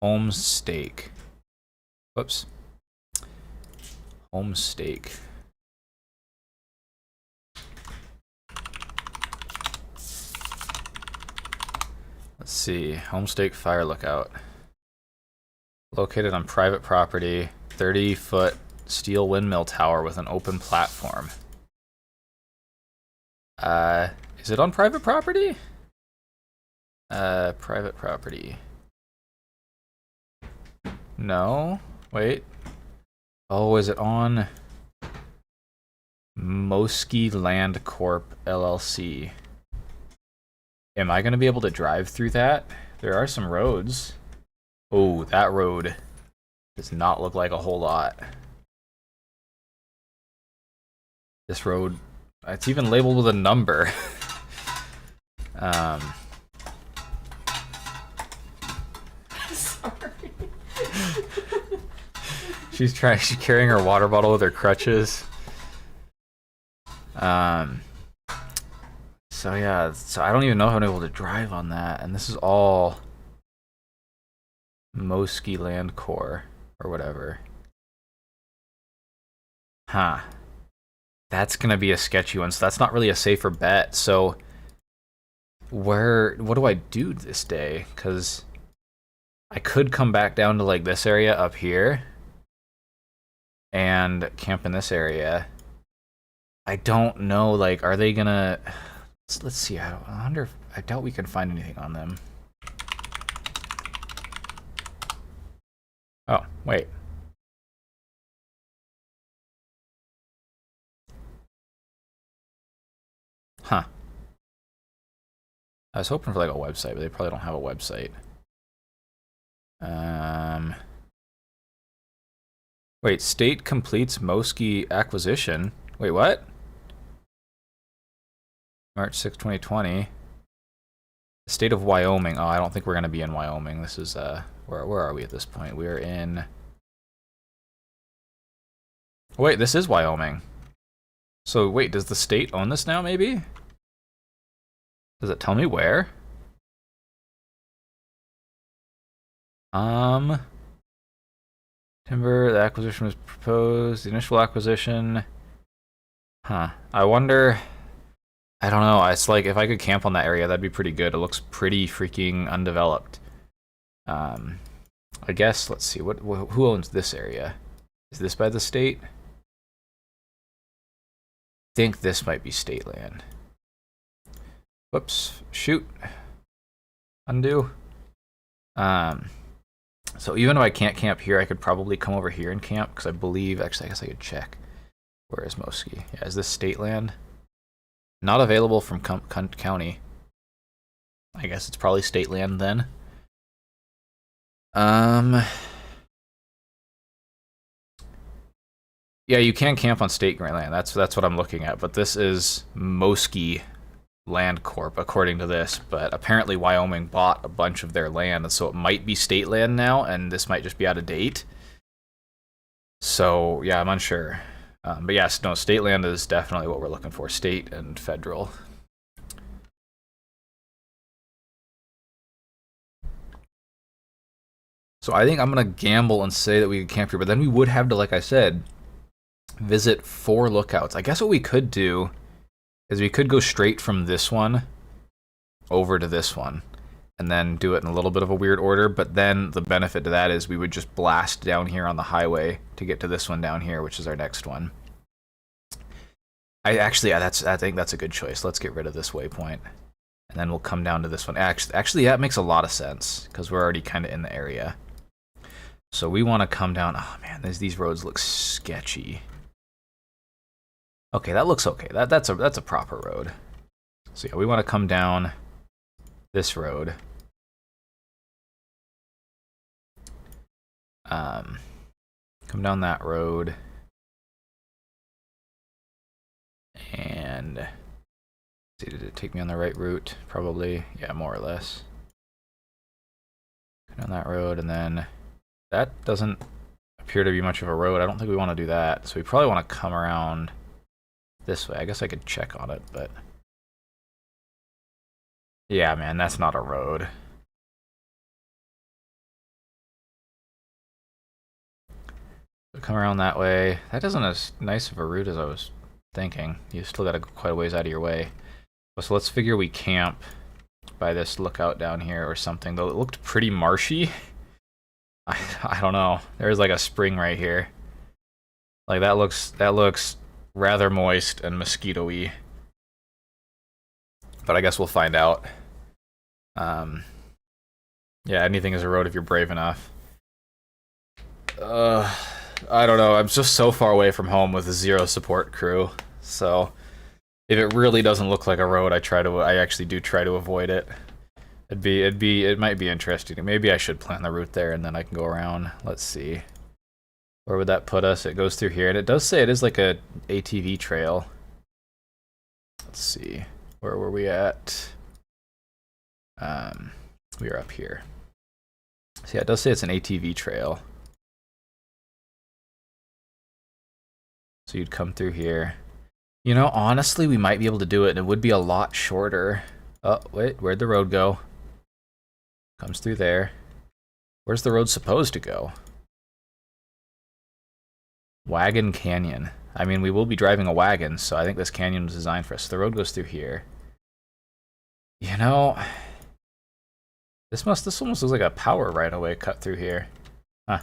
Holmes Steak. Whoops. Holmes Steak. Let's see. Home Stake Fire Lookout. Located on private property. 30-foot steel windmill tower with an open platform. Is it on private property? Private property. No. Wait. Oh, is it on Moski Land Corp LLC? Am I going to be able to drive through that? There are some roads. Oh, that road does not look like a whole lot. This road, it's even labeled with a number. Sorry. She's carrying her water bottle with her crutches. So yeah, so I don't even know if I'm able to drive on that, and this is all Moski Land Corps or whatever. Huh. That's gonna be a sketchy one, so that's not really a safer bet. So what do I do this day? Because I could come back down to like this area up here and camp in this area. I don't know, like, are they gonna... Let's see, I wonder if... I doubt we can find anything on them. Oh, wait. Huh. I was hoping for like a website, but they probably don't have a website. Wait, state completes Moski acquisition. Wait, what? March 6, 2020. The state of Wyoming. Oh, I don't think we're going to be in Wyoming. This is, where are we at this point? We're in... Wait, this is Wyoming. So, wait, does the state own this now, maybe? Does it tell me where? Timber, the acquisition was proposed. The initial acquisition... Huh. I wonder... I don't know. It's like, if I could camp on that area, that'd be pretty good. It looks pretty freaking undeveloped. I guess, let's see. Who owns this area? Is this by the state? I think this might be state land. Whoops. Shoot. Undo. So even if I can't camp here, I could probably come over here and camp, because I believe, actually, I guess I could check. Where is Moski? Yeah, is this state land? Not available from county. I guess it's probably state land then. Yeah, you can camp on state land. That's what I'm looking at. But this is Moski Land Corp, according to this. But apparently Wyoming bought a bunch of their land, so it might be state land now, and this might just be out of date. So yeah, I'm unsure. But yes, no, state land is definitely what we're looking for. State and federal. So I think I'm gonna gamble and say that we could camp here, but then we would have to, like I said, visit 4 lookouts. I guess what we could do is we could go straight from this one over to this one, and then do it in a little bit of a weird order, but then the benefit to that is we would just blast down here on the highway to get to this one down here, which is our next one. I think that's a good choice. Let's get rid of this waypoint, and then we'll come down to this one. Actually, that makes a lot of sense, because we're already kind of in the area. So we want to come down. Oh man, these roads look sketchy. Okay, that looks okay. That's a proper road. So yeah, we want to come down this road. Come down that road. And see, did it take me on the right route? Probably, yeah, more or less. Come down that road, and then that doesn't appear to be much of a road. I don't think we want to do that. So we probably want to come around this way. I guess I could check on it, but yeah, man, that's not a road. So come around that way. That isn't as nice of a route as I was thinking. You still got to go quite a ways out of your way. So let's figure we camp by this lookout down here or something. Though it looked pretty marshy. I don't know. There's like a spring right here. Like that looks rather moist and mosquito-y. But I guess we'll find out. Yeah, anything is a road if you're brave enough. I don't know. I'm just so far away from home with a 0 support crew. So if it really doesn't look like a road, I actually do try to avoid it. It might be interesting. Maybe I should plan the route there and then I can go around. Let's see. Where would that put us? It goes through here, and it does say it is like a ATV trail. Let's see. Where were we at? We are up here. So yeah, it does say it's an ATV trail. So you'd come through here. You know, honestly, we might be able to do it, and it would be a lot shorter. Oh, wait, where'd the road go? Comes through there. Where's the road supposed to go? Wagon Canyon. I mean, we will be driving a wagon, so I think this canyon was designed for us. So the road goes through here. You know, this almost looks like a power right-of-way cut through here. Huh.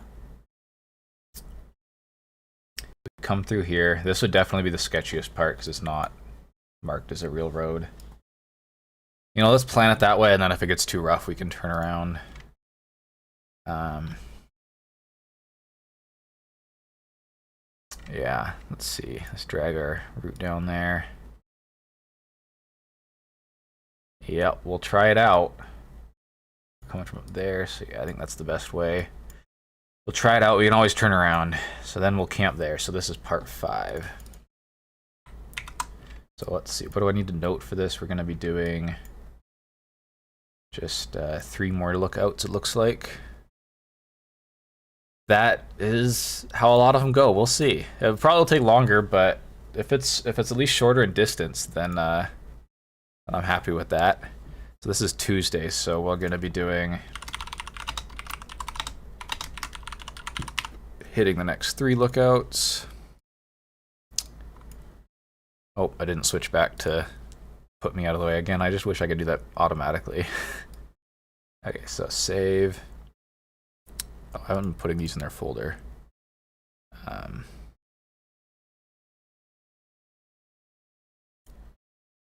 Come through here. This would definitely be the sketchiest part because it's not marked as a real road. You know, let's plan it that way, and then if it gets too rough, we can turn around. Yeah, let's see. Let's drag our route down there. Yep, we'll try it out. Coming from up there, so yeah, I think that's the best way. We'll try it out. We can always turn around. So then we'll camp there. So this is part 5. So let's see. What do I need to note for this? We're going to be doing just 3 more lookouts, it looks like. That is how a lot of them go. We'll see. It'll probably take longer, but if it's at least shorter in distance, then I'm happy with that. So this is Tuesday, so we're going to be hitting the next 3 lookouts. Oh, I didn't switch back to put me out of the way again. I just wish I could do that automatically. Okay, so save. Oh, I haven't been putting these in their folder.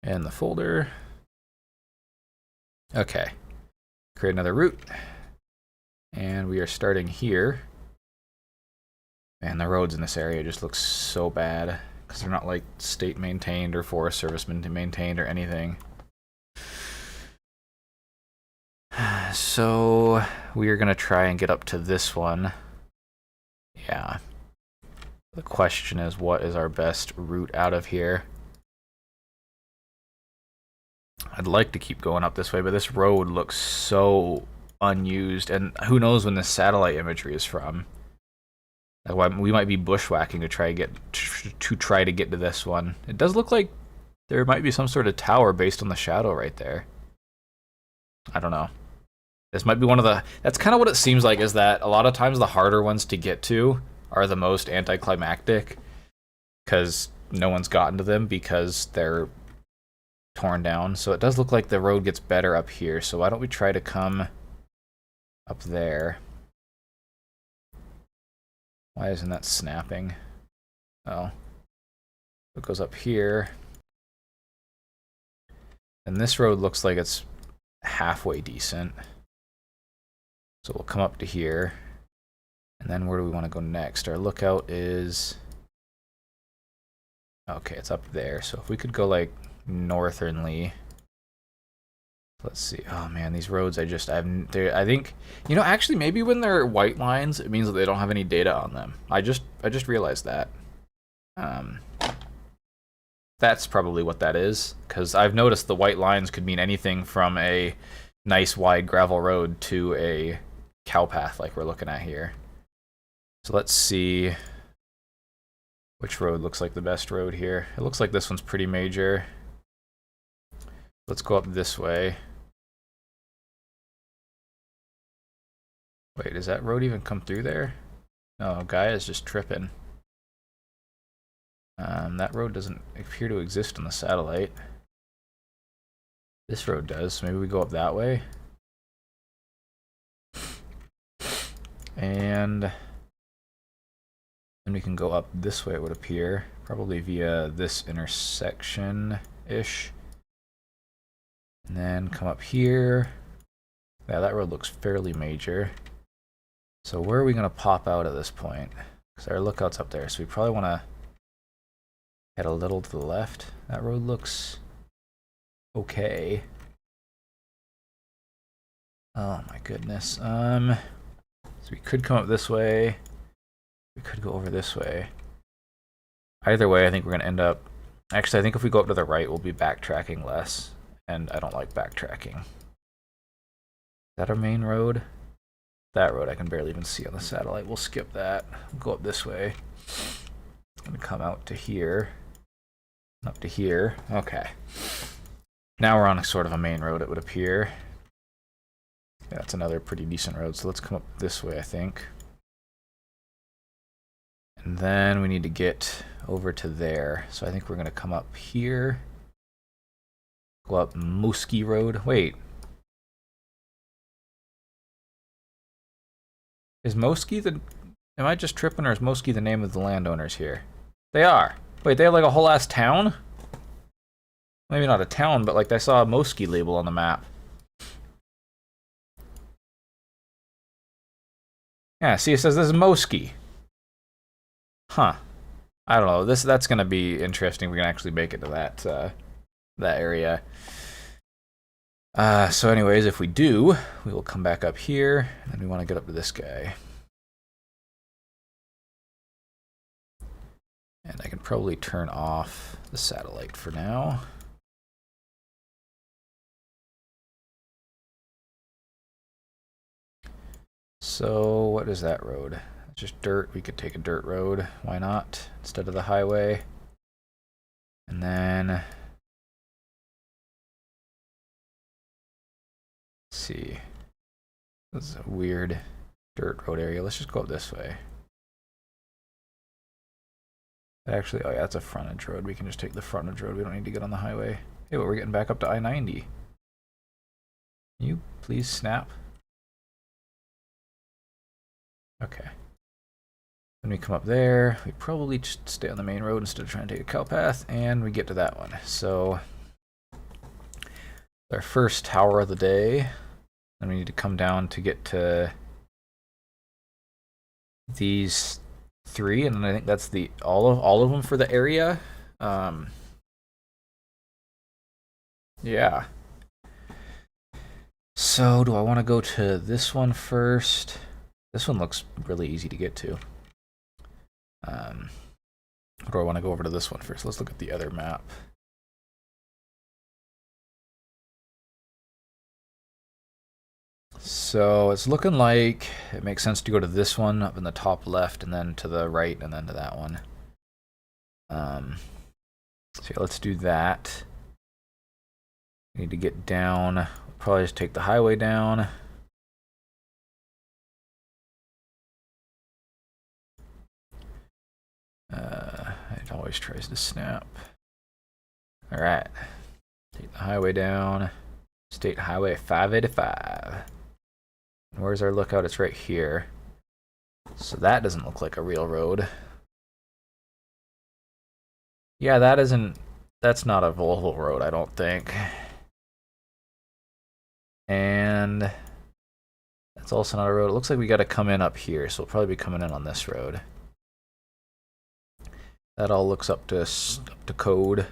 And the folder. Okay. Create another route. And we are starting here. And the roads in this area just look so bad because they're not like state maintained or Forest Service maintained or anything. So we are going to try and get up to this one. Yeah. The question is, what is our best route out of here? I'd like to keep going up this way, but this road looks so unused, and who knows when this satellite imagery is from. We might be bushwhacking to try to get to this one. It does look like there might be some sort of tower based on the shadow right there. I don't know. This might be one of the... That's kind of what it seems like, is that a lot of times the harder ones to get to are the most anticlimactic, because no one's gotten to them because they're torn down. So it does look like the road gets better up here. So why don't we try to come up there? Why isn't that snapping? Oh. It goes up here. And this road looks like it's halfway decent. So we'll come up to here. And then where do we want to go next? Our lookout is... Okay, it's up there. So if we could go like northernly. Let's see. Oh man, these roads I think, you know, actually maybe when they're white lines, it means that they don't have any data on them. I just realized that. That's probably what that is, because I've noticed the white lines could mean anything from a nice wide gravel road to a cow path like we're looking at here. So let's see which road looks like the best road here. It looks like this one's pretty major. Let's go up this way. Wait, does that road even come through there? No, Gaia's just tripping. That road doesn't appear to exist on the satellite. This road does, so maybe we go up that way. And then we can go up this way, it would appear. Probably via this intersection-ish. And then come up here. Yeah, that road looks fairly major. So where are we going to pop out at this point? Because our lookout's up there, so we probably want to head a little to the left. That road looks okay. Oh my goodness. So we could come up this way. We could go over this way. Either way, I think we're going to end up... Actually, I think if we go up to the right, we'll be backtracking less. And I don't like backtracking. Is that our main road? That road I can barely even see on the satellite. We'll skip that. We'll go up this way. I'm going to come out to here. Up to here. Okay. Now we're on a sort of a main road, it would appear. Yeah, that's another pretty decent road. So let's come up this way, I think. And then we need to get over to there. So I think we're going to come up here. Go up Muskie Road. Wait. Is Mosky the... Am I just tripping, or is Mosky the name of the landowners here? They are. Wait, they have like a whole ass town? Maybe not a town, but like I saw a Mosky label on the map. Yeah, see, it says this is Mosky. Huh. I don't know. That's gonna be interesting. We're gonna actually make it to that area. So anyways, if we do, we will come back up here, and we want to get up to this guy. And I can probably turn off the satellite for now. So what is that road? It's just dirt. We could take a dirt road. Why not? Instead of the highway. And then... Let's see. This is a weird dirt road area. Let's just go up this way. Actually, oh yeah, that's a frontage road. We can just take the frontage road. We don't need to get on the highway. Hey, but we're getting back up to I-90. Can you please snap? Okay. When we come up there, we probably just stay on the main road instead of trying to take a cow path, and we get to that one. So, our first tower of the day. Then we need to come down to get to these three, and then I think that's the all of them for the area. Yeah. So do I want to go to this one first? This one looks really easy to get to. Or do I want to go over to this one first? Let's look at the other map. So it's looking like it makes sense to go to this one up in the top left, and then to the right, and then to that one. So yeah, let's do that. We need to get down. We'll probably just take the highway down. It always tries to snap. All right, take the highway down. State Highway 585. Where's our lookout? It's right here. So that doesn't look like a real road. Yeah, that's not a Volvo road, I don't think. And that's also not a road. It looks like we got to come in up here, so we'll probably be coming in on this road. That all looks up to code.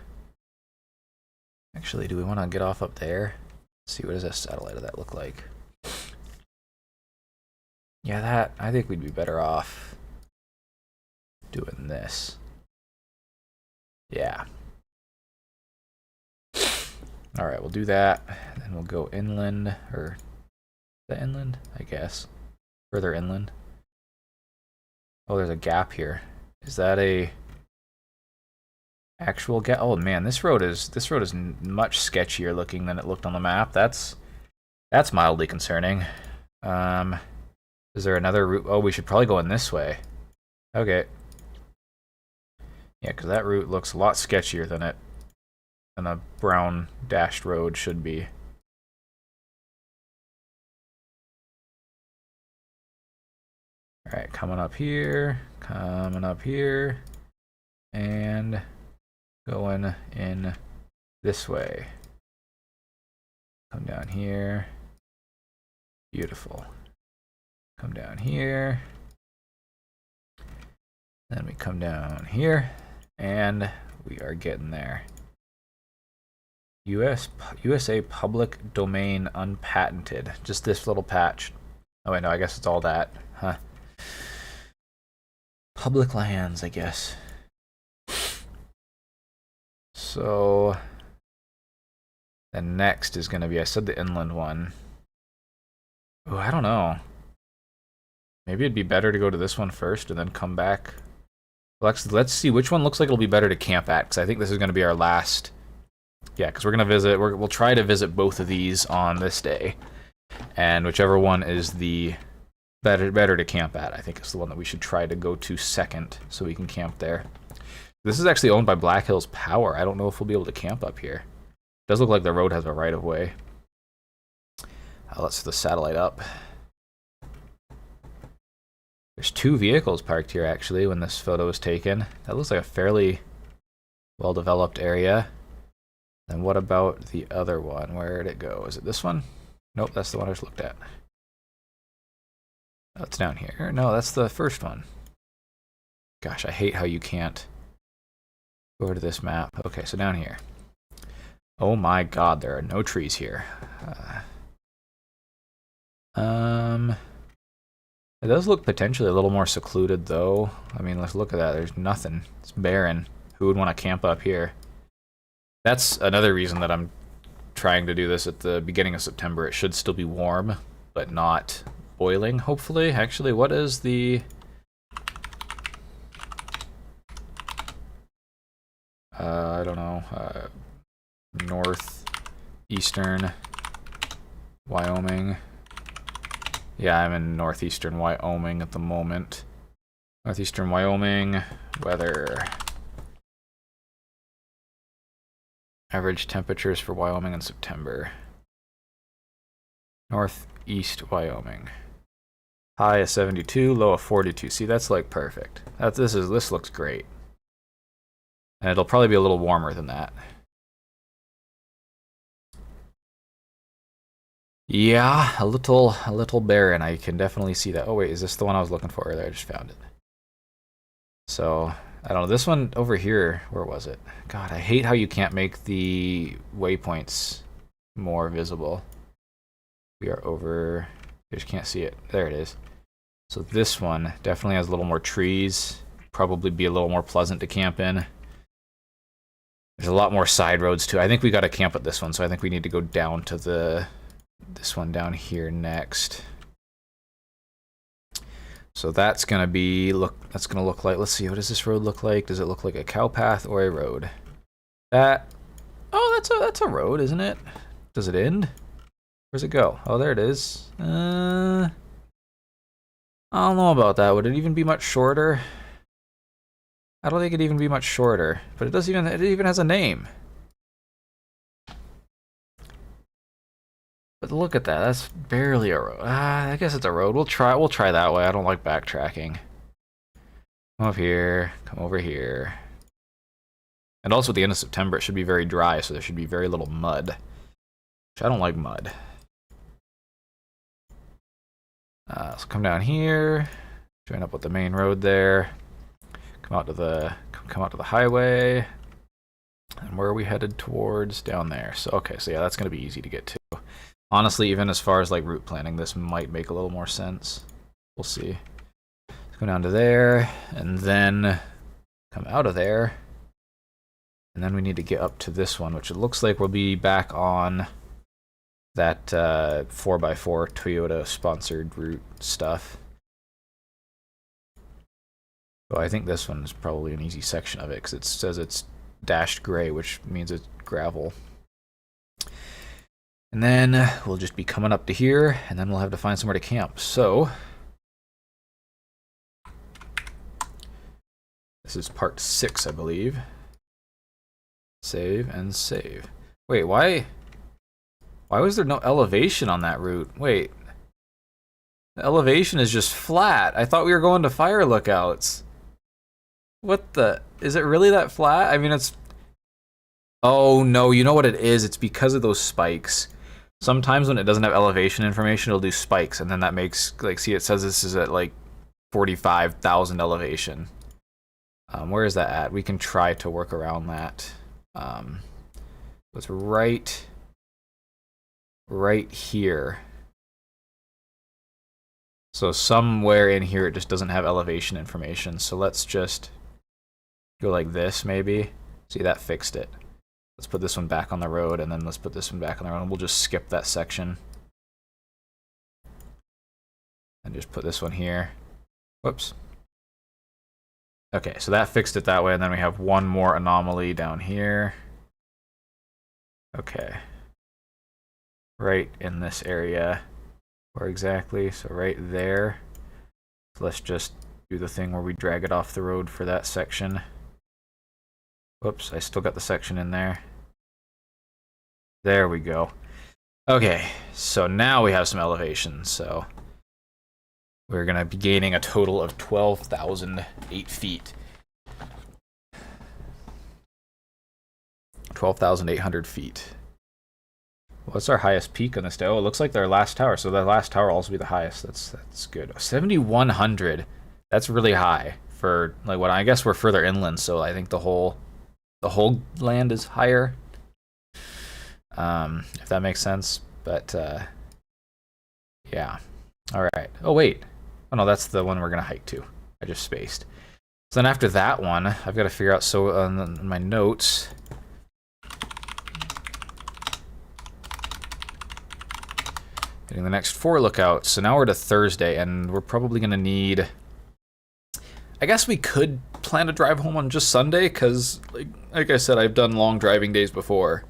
Actually, do we want to get off up there? Let's see, what does that satellite of that look like? Yeah, I think we'd be better off doing this. Yeah. All right, we'll do that. Then we'll go inland, or is that inland? I guess. Further inland. Oh, there's a gap here. Is that a actual gap? Oh man, this road is much sketchier looking than it looked on the map. That's mildly concerning. Is there another route? Oh, we should probably go in this way. Okay. Yeah, because that route looks a lot sketchier than a brown dashed road should be. All right, coming up here, and going in this way. Come down here. Beautiful. Come down here. Then we come down here, and we are getting there. USA public domain unpatented. Just this little patch. Oh wait, no, I guess it's all that. Huh. Public lands, I guess. So the next is gonna be, I said the inland one. Oh, I don't know. Maybe it'd be better to go to this one first and then come back. Well, actually, let's see which one looks like it'll be better to camp at, because I think this is going to be our last. Yeah, because we're going to visit. We'll try to visit both of these on this day, and whichever one is the better to camp at, I think is the one that we should try to go to second, so we can camp there. This is actually owned by Black Hills Power. I don't know if we'll be able to camp up here. It does look like the road has a right of way. Let's set the satellite up. There's two vehicles parked here, actually, when this photo was taken. That looks like a fairly well-developed area. Then what about the other one? Where did it go? Is it this one? Nope, that's the one I just looked at. Oh, it's down here. No, that's the first one. Gosh, I hate how you can't go to this map. Okay, so down here. Oh my god, there are no trees here. It does look potentially a little more secluded, though. I mean, let's look at that. There's nothing. It's barren. Who would want to camp up here? That's another reason that I'm trying to do this at the beginning of September. It should still be warm, but not boiling, hopefully. Actually, what is the... I don't know. Northeastern Wyoming. Yeah, I'm in northeastern Wyoming at the moment. Northeastern Wyoming, weather. Average temperatures for Wyoming in September. Northeast Wyoming. High of 72, low of 42. See, that's like perfect. This looks great. And it'll probably be a little warmer than that. Yeah, a little barren. I can definitely see that. Oh wait, is this the one I was looking for earlier? I just found it. So, I don't know. This one over here, where was it? God, I hate how you can't make the waypoints more visible. We are over... You just can't see it. There it is. So this one definitely has a little more trees. Probably be a little more pleasant to camp in. There's a lot more side roads too. I think we got to camp at this one, so I think we need to go down to this one down here next. So that's gonna look like, let's see, what does this road look like? Does it look like a cow path or a road? Oh, that's a road, isn't it? Does it end? Where's it go? Oh, there it is. I don't know about that. Would it even be much shorter? I don't think it'd even be much shorter, but it even has a name. But look at that. That's barely a road. I guess it's a road. We'll try that way. I don't like backtracking. Come up here. Come over here. And also at the end of September, it should be very dry, so there should be very little mud. Which I don't like mud. So come down here. Join up with the main road there. Come out to the highway. And where are we headed towards? Down there. So okay, so yeah, that's gonna be easy to get to. Honestly, even as far as like route planning, this might make a little more sense. We'll see. Let's go down to there, and then come out of there. And then we need to get up to this one, which it looks like we'll be back on that 4x4 Toyota sponsored route stuff. So I think this one is probably an easy section of it, because it says it's dashed gray, which means it's gravel. And then we'll just be coming up to here, and then we'll have to find somewhere to camp. So this is part 6, I believe. Save and save. Wait, why was there no elevation on that route? Wait. The elevation is just flat. I thought we were going to fire lookouts. What the? Is it really that flat? I mean, it's... Oh, no, you know what it is? It's because of those spikes. Sometimes when it doesn't have elevation information, it'll do spikes, and then that makes, like, see, it says this is at, like, 45,000 elevation. Where is that at? We can try to work around that. It's right here. So somewhere in here it just doesn't have elevation information. So let's just go like this, maybe. See, that fixed it. Let's put this one back on the road, and then let's put this one back on the road, and we'll just skip that section. And just put this one here. Whoops. Okay, so that fixed it that way, and then we have one more anomaly down here. Okay. Right in this area. Where exactly? So right there. So let's just do the thing where we drag it off the road for that section. Whoops, I still got the section in there. There we go. Okay, so now we have some elevation, so we're going to be gaining a total of 12,008 feet. 12,800 feet. What's our highest peak on this day? Oh, it looks like their last tower, so the last tower will also be the highest. That's good. 7,100. That's really high for, like, what I guess we're further inland, so I think the whole land is higher. If that makes sense, but yeah. All right. Oh wait. Oh no, that's the one we're gonna hike to. I just spaced. So then after that one, I've got to figure out. So on my notes, getting the next 4 lookouts. So now we're to Thursday, and we're probably gonna need. I guess we could plan to drive home on just Sunday, because like I said, I've done long driving days before.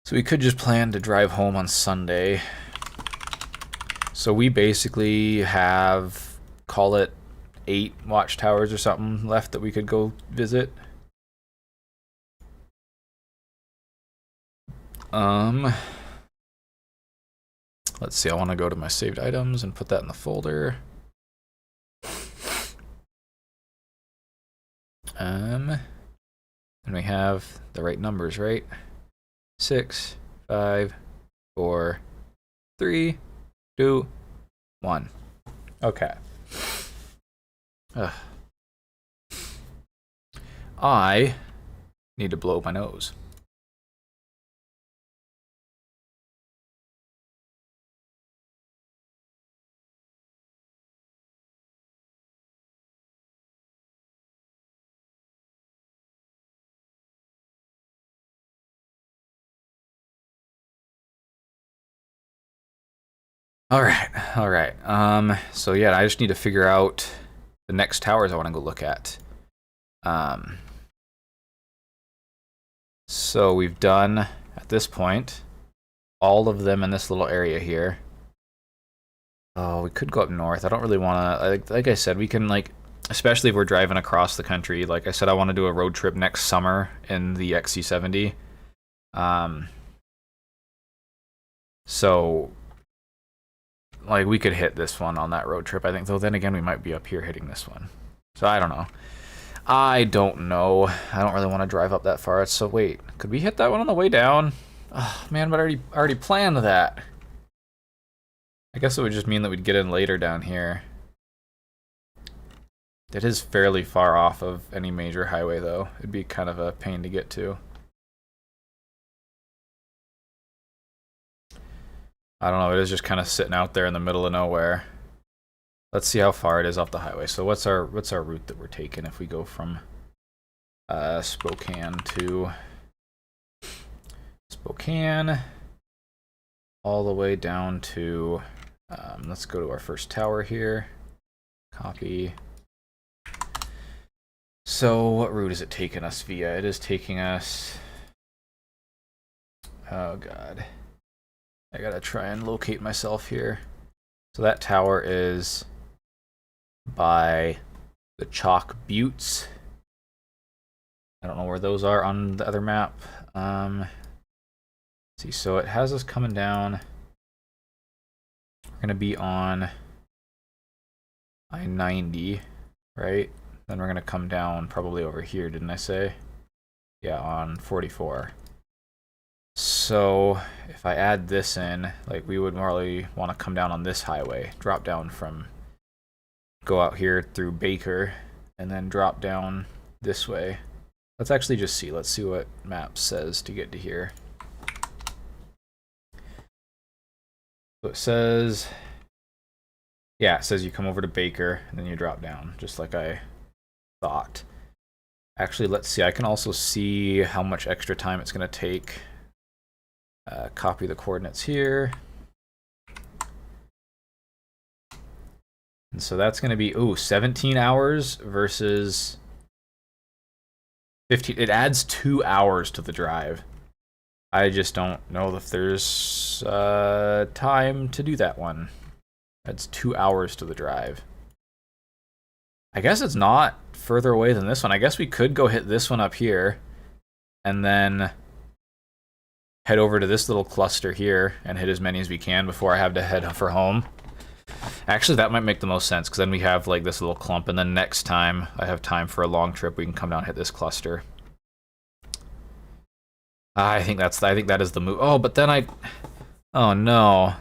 So we could just plan to drive home on Sunday. So we basically have, call it 8 watchtowers or something left that we could go visit. Let's see, I want to go to my saved items and put that in the folder. And we have the right numbers, right? 6, 5, 4, 3, 2, 1. Okay. Ugh. I need to blow my nose. All right. So yeah, I just need to figure out the next towers I want to go look at. So we've done, at this point, all of them in this little area here. Oh, we could go up north. I don't really want to, like I said, we can, like, especially if we're driving across the country. Like I said, I want to do a road trip next summer in the XC70. So, like, we could hit this one on that road trip, I think. Though then again, we might be up here hitting this one. So I don't know. I don't really want to drive up that far. So wait, could we hit that one on the way down? Oh man, but I already planned that. I guess it would just mean that we'd get in later down here. It is fairly far off of any major highway though. It'd be kind of a pain to get to. I don't know, it is just kind of sitting out there in the middle of nowhere. Let's see how far it is off the highway. So what's our route that we're taking if we go from Spokane to Spokane all the way down to let's go to our first tower here. Copy. So what route is it taking us via? It is taking us, oh god, I gotta try and locate myself here. So that tower is by the Chalk Buttes. I don't know where those are on the other map. Let's see, so it has us coming down. We're gonna be on I-90, right? Then we're gonna come down probably over here, didn't I say? Yeah, on 44. So if I add this in, like we would morally want to come down on this highway, drop down from, go out here through Baker, and then drop down this way. Let's actually just see. Let's see what map says to get to here. So it says, yeah, it says you come over to Baker and then you drop down, just like I thought. Actually, let's see. I can also see how much extra time it's going to take. Copy the coordinates here. And so that's going to be, 17 hours versus 15. It adds 2 hours to the drive. I just don't know if there's time to do that one. That's 2 hours to the drive. I guess it's not further away than this one. I guess we could go hit this one up here and then head over to this little cluster here and hit as many as we can before I have to head for home. Actually, that might make the most sense because then we have like this little clump, and then next time I have time for a long trip, we can come down and hit this cluster. I think that is the move. Oh, but then oh no.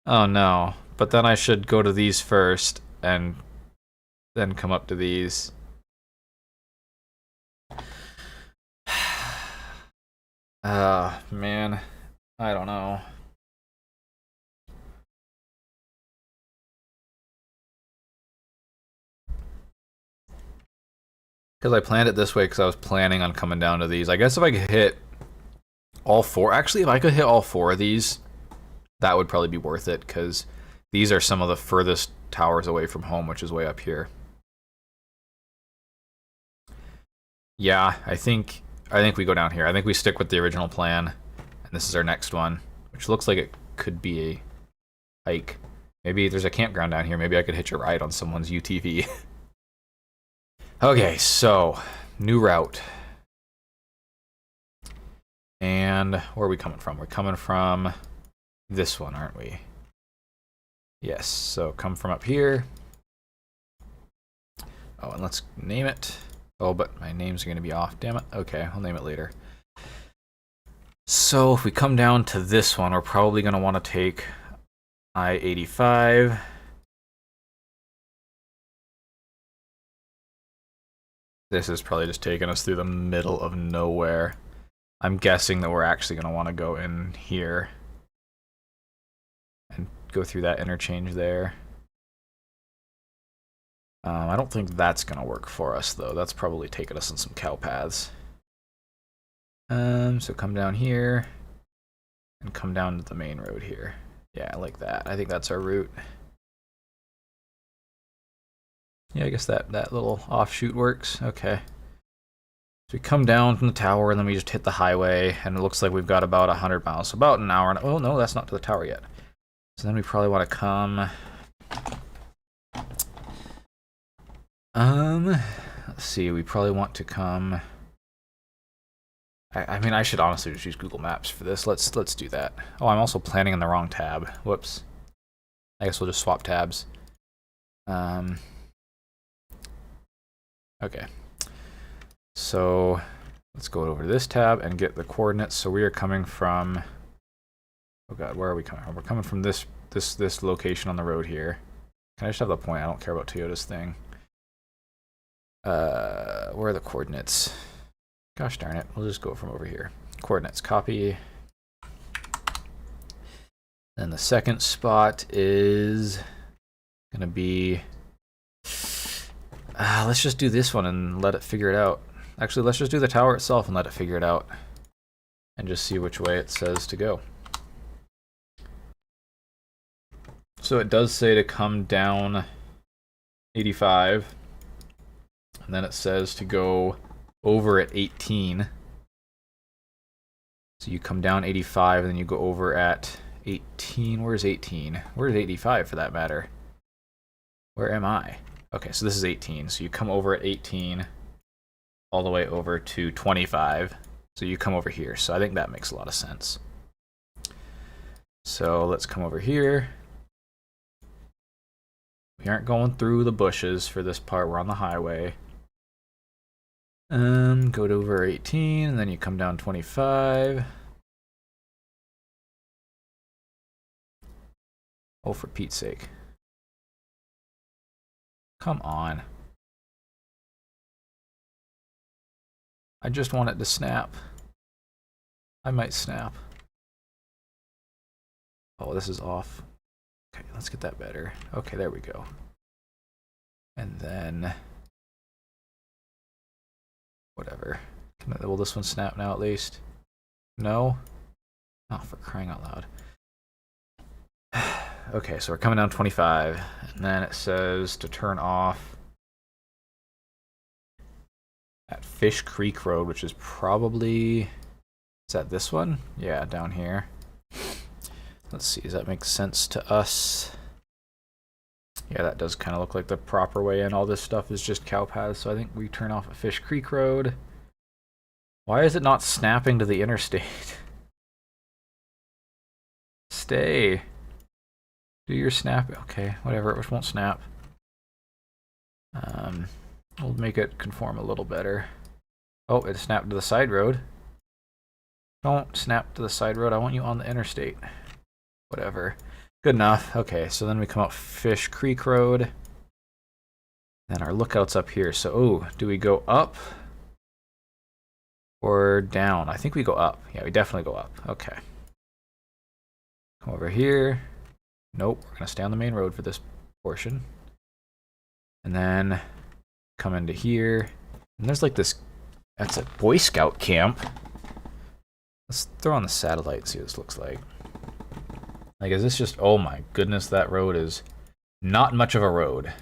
Oh no. But then I should go to these first and then come up to these. Man. I don't know. Because I planned it this way because I was planning on coming down to these. I guess if I could hit all four... Actually, if I could hit all four of these, that would probably be worth it, because these are some of the furthest towers away from home, which is way up here. Yeah, I think we go down here. I think we stick with the original plan, and this is our next one, which looks like it could be a hike. Maybe there's a campground down here. Maybe I could hitch a ride on someone's UTV. Okay, so new route. And where are we coming from? We're coming from this one, aren't we? Yes, so come from up here. Oh, and let's name it. Oh, but my names are going to be off. Damn it. Okay, I'll name it later. So if we come down to this one, we're probably going to want to take I-85. This is probably just taking us through the middle of nowhere. I'm guessing that we're actually going to want to go in here and go through that interchange there. I don't think that's going to work for us, though. That's probably taking us in some cow paths. So come down here and come down to the main road here. Yeah, like that. I think that's our route. Yeah, I guess that little offshoot works. Okay. So we come down from the tower, and then we just hit the highway, and it looks like we've got about 100 miles. So about an hour. And, oh, no, that's not to the tower yet. So then we probably want to come... let's see, we probably want to come... I mean, I should honestly just use Google Maps for this. Let's do that. Oh, I'm also planning in the wrong tab. Whoops. I guess we'll just swap tabs. Okay. So let's go over to this tab and get the coordinates. So we are coming from... Oh god, where are we coming from? We're coming from this location on the road here. Can I just have the point? I don't care about Toyota's thing. Where are the coordinates? Gosh darn it, we'll just go from over here. Coordinates, copy. And the second spot is gonna be... let's just do this one and let it figure it out. Actually, let's just do the tower itself and let it figure it out. And just see which way it says to go. So it does say to come down 85. And then it says to go over at 18. So you come down 85 and then you go over at 18. Where's 18? Where's 85 for that matter? Where am I? Okay, so this is 18. So you come over at 18 all the way over to 25. So you come over here. So I think that makes a lot of sense. So let's come over here. We aren't going through the bushes for this part. We're on the highway. Go to over 18, and then you come down 25. Oh, for Pete's sake. Come on. I just want it to snap. I might snap. Oh, this is off. Okay, let's get that better. Okay, there we go. And then... whatever. Will this one snap now at least? No? Oh, for crying out loud. Okay, so we're coming down 25. And then it says to turn off at Fish Creek Road, which is probably... is that this one? Yeah, down here. Let's see, does that make sense to us? Yeah, that does kind of look like the proper way in. All this stuff is just cow paths, so I think we turn off at Fish Creek Road. Why is it not snapping to the interstate? Stay. Do your snap. Okay, whatever, it won't snap. We'll make it conform a little better. Oh, it snapped to the side road. Don't snap to the side road, I want you on the interstate. Whatever. Good enough. Okay, so then we come up Fish Creek Road. Then our lookout's up here. So, oh, do we go up or down? I think we go up. Yeah, we definitely go up. Okay. Come over here. Nope, we're going to stay on the main road for this portion. And then come into here. And there's like this, that's a Boy Scout camp. Let's throw on the satellite and see what this looks like. Like, is this just... oh my goodness, that road is not much of a road.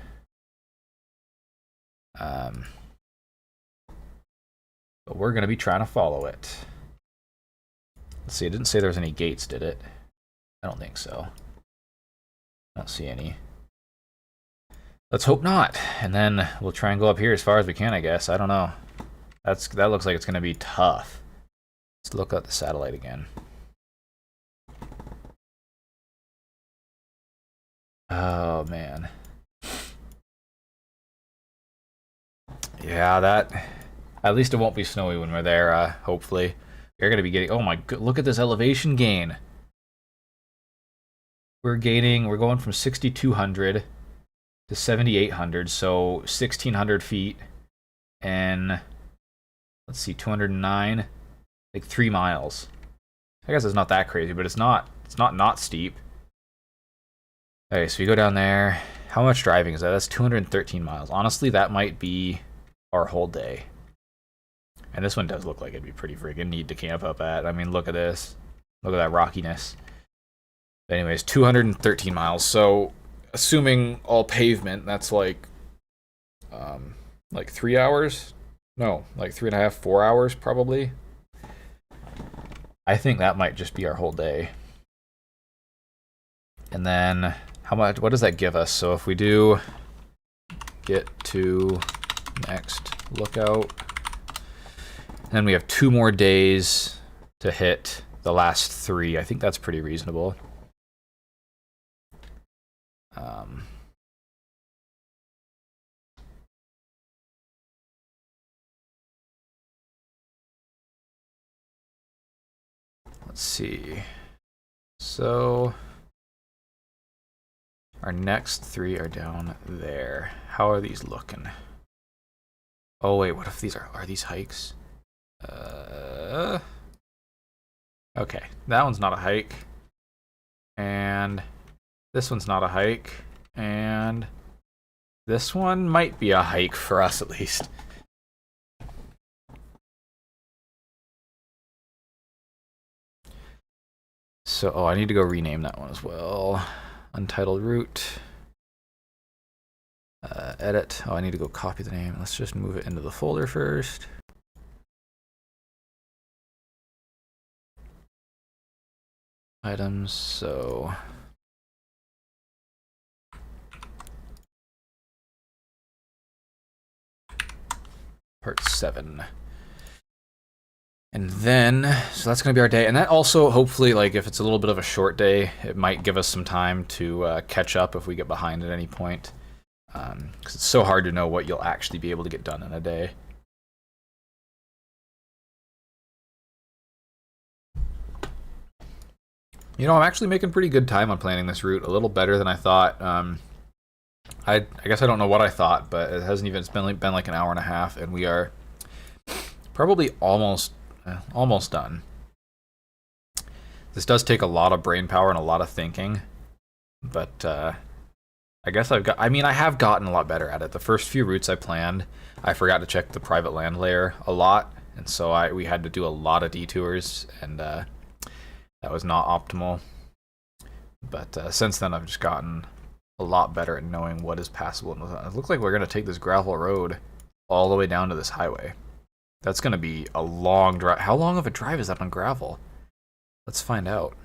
But we're going to be trying to follow it. Let's see, it didn't say there was any gates, did it? I don't think so. I don't see any. Let's hope not. And then we'll try and go up here as far as we can, I guess. I don't know. That looks like it's going to be tough. Let's look at the satellite again. Oh, man. Yeah, that... at least it won't be snowy when we're there, hopefully. You're going to be getting... Oh my god, look at this elevation gain. We're going from 6,200 to 7,800, so 1,600 feet. And let's see, 209, like 3 miles. I guess it's not that crazy, but it's not steep. Okay, so we go down there. How much driving is that? That's 213 miles. Honestly, that might be our whole day. And this one does look like it'd be pretty friggin' neat to camp up at. I mean, look at this. Look at that rockiness. But anyways, 213 miles. So, assuming all pavement, that's like 3 hours? No, like 3.5, 4 hours probably. I think that might just be our whole day. And then, what does that give us? So if we do get to next lookout, then we have 2 more days to hit the last 3. I think that's pretty reasonable. Let's see. So our next 3 are down there. How are these looking? Oh wait, what if these are these hikes? Okay, that one's not a hike. And this one's not a hike. And this one might be a hike for us at least. So, oh, I need to go rename that one as well. Untitled route. Edit. Oh, I need to go copy the name. Let's just move it into the folder first. Items, so... Part 7. And then, so that's going to be our day. And that also, hopefully, like, if it's a little bit of a short day, it might give us some time to catch up if we get behind at any point. Because it's so hard to know what you'll actually be able to get done in a day. You know, I'm actually making pretty good time on planning this route. A little better than I thought. I guess I don't know what I thought, but it hasn't even... It's been like an hour and a half, and we are probably almost done. This does take a lot of brain power and a lot of thinking, but I guess I have gotten a lot better at it. The first few routes I planned, I forgot to check the private land layer a lot, and so we had to do a lot of detours, and that was not optimal. But since then, I've just gotten a lot better at knowing what is passable. It looks like we're going to take this gravel road all the way down to this highway. That's going to be a long drive. How long of a drive is that on gravel? Let's find out.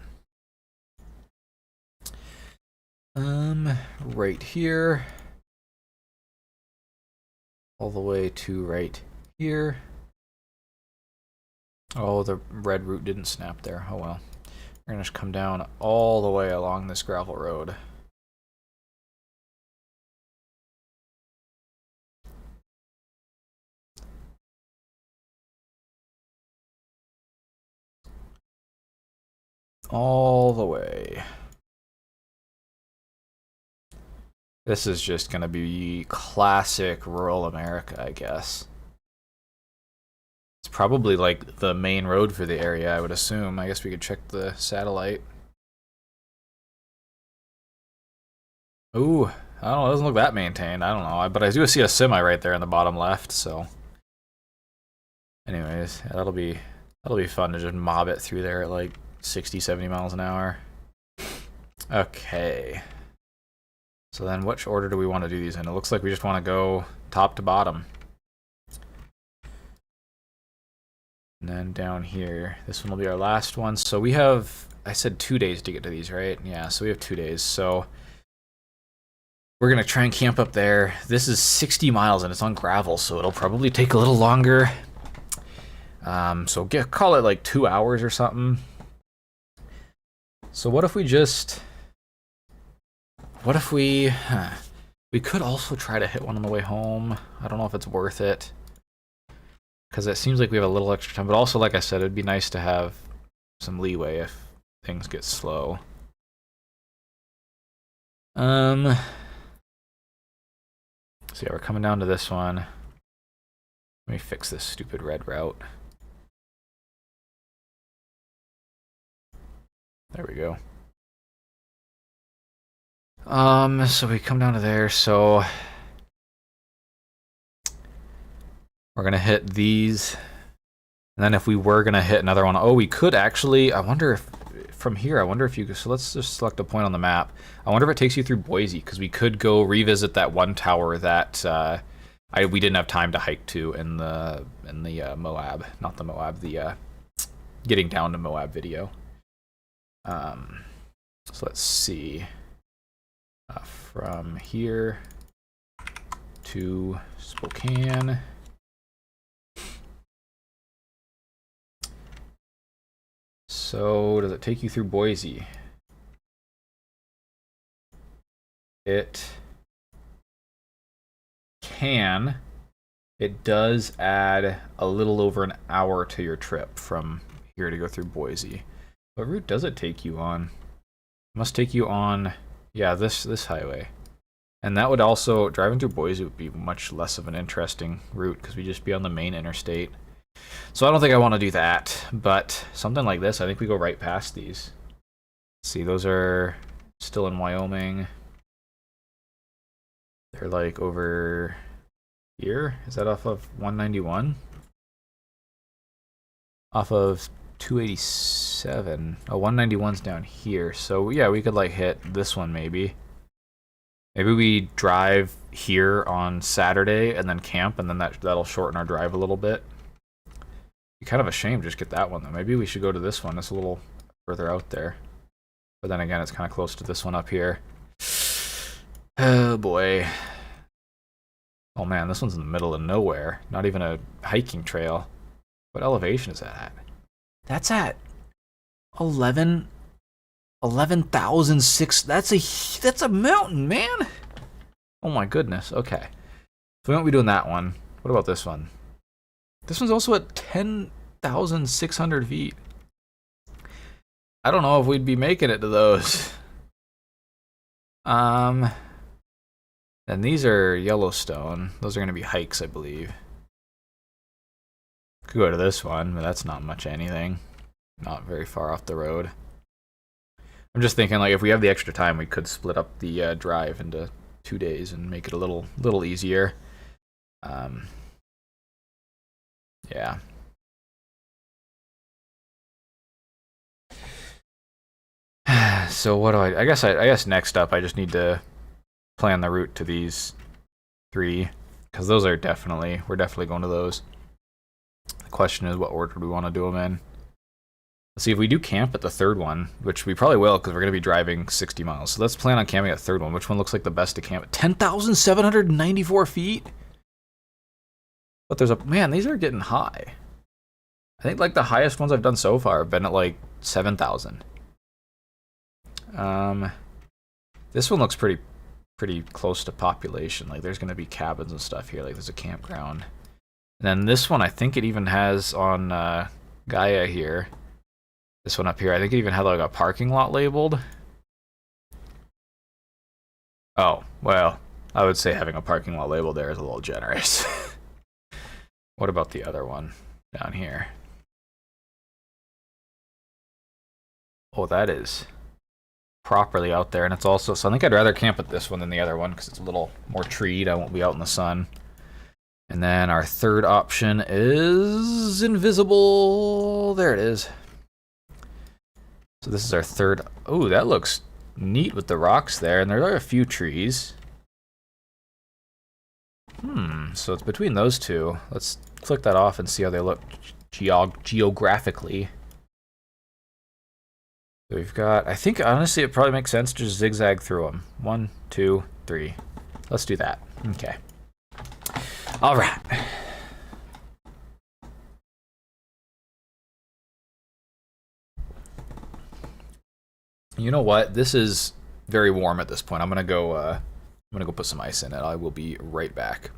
Right here. All the way to right here. Oh, the red route didn't snap there. Oh well. We're going to just come down all the way along this gravel road. All the way. This is just going to be classic rural America, I guess. It's probably like the main road for the area, I would assume. I guess we could check the satellite. Ooh, I don't know, it doesn't look that maintained. I don't know, but I do see a semi right there in the bottom left, so. Anyways, yeah, that'll be fun to just mob it through there at like 60, 70 miles an hour. Okay. So then which order do we want to do these in? It looks like we just want to go top to bottom. And then down here, this one will be our last one. So we have, I said 2 days to get to these, right? Yeah, so we have 2 days. So we're going to try and camp up there. This is 60 miles and it's on gravel, so it'll probably take a little longer. So call it like 2 hours or something. So what if we just... What if we... we could also try to hit one on the way home. I don't know if it's worth it. because it seems like we have a little extra time. But also, like I said, it'd be nice to have some leeway if things get slow. So yeah, we're coming down to this one. Let me fix this stupid red route. There we go. So we come down to there, so we're gonna hit these, and then if we were gonna hit another one, oh, we could actually, I wonder if, from here, I wonder if you could, so let's just select a point on the map. I wonder if it takes you through Boise, because we could go revisit that one tower that we didn't have time to hike to in the Moab, not the Moab, the getting down to Moab video. So let's see. From here to Spokane. So does it take you through Boise? It can. It does add a little over an hour to your trip from here to go through Boise. What route does it take you on? It must take you on, yeah, this highway. And that would also, driving through Boise would be much less of an interesting route because we'd just be on the main interstate. So I don't think I want to do that, but something like this, I think we go right past these. See, those are still in Wyoming. They're like over here. Is that off of 191? Off of 287. Oh, 191's down here. So yeah, we could like hit this one maybe. Maybe we drive here on Saturday and then camp, and then that'll shorten our drive a little bit. Be kind of a shame to just get that one though. Maybe we should go to this one. It's a little further out there. But then again, it's kind of close to this one up here. Oh boy. Oh man, this one's in the middle of nowhere. Not even a hiking trail. What elevation is that at? That's at 11,006. That's a mountain, man. Oh my goodness. Okay. So we won't be doing that one. What about this one? This one's also at 10,600 feet. I don't know if we'd be making it to those. And these are Yellowstone. Those are going to be hikes, I believe. Could go to this one, but that's not much anything. Not very far off the road. I'm just thinking, like, if we have the extra time, we could split up the drive into 2 days and make it a little easier. Yeah. So what do I guess next up I just need to plan the route to these 3, because those are we're definitely going to those. The question is, what order do we want to do them in? Let's see, if we do camp at the 3rd one, which we probably will because we're going to be driving 60 miles. So let's plan on camping at the 3rd one. Which one looks like the best to camp at? 10,794 feet? But there's man, these are getting high. I think like the highest ones I've done so far have been at like 7,000. This one looks pretty close to population. Like there's going to be cabins and stuff here. Like there's a campground. And then this one, I think it even has on Gaia here. This one up here, I think it even had like a parking lot labeled. Oh, well, I would say having a parking lot labeled there is a little generous. What about the other one down here? Oh, that is properly out there, and it's also, so I think I'd rather camp at this one than the other one because it's a little more treed. I won't be out in the sun. And then our 3rd option is invisible. There it is. So this is our 3rd. Oh, that looks neat with the rocks there, and there are a few trees. So it's between those 2. Let's click that off and see how they look geographically. So we've got, I think honestly it probably makes sense to just zigzag through them. 1, 2, 3. Let's do that. Okay. All right. You know what? This is very warm at this point. I'm gonna go put some ice in it. I will be right back.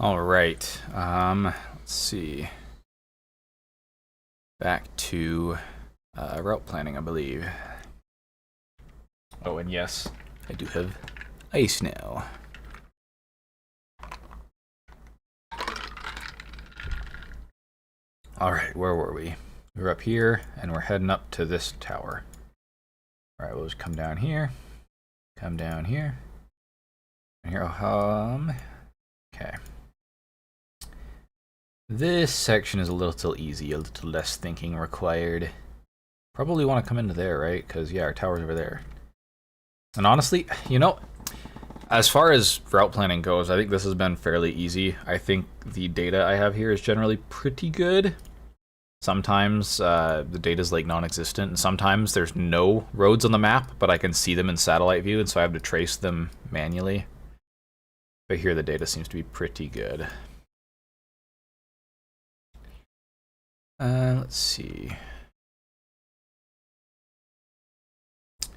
All right. Let's see. Back to route planning, I believe. Oh, and yes, I do have ice now. All right, where were we? We were up here, and we're heading up to this tower. All right, we'll just come down here. Come down here. And here, okay. This section is a little easy, a little less thinking required. Probably want to come into there, right? Because, yeah, our tower's over there. And honestly, you know, as far as route planning goes, I think this has been fairly easy. I think the data I have here is generally pretty good. Sometimes the data's like non-existent, and sometimes there's no roads on the map, but I can see them in satellite view, and so I have to trace them manually. But here the data seems to be pretty good. Let's see. Let's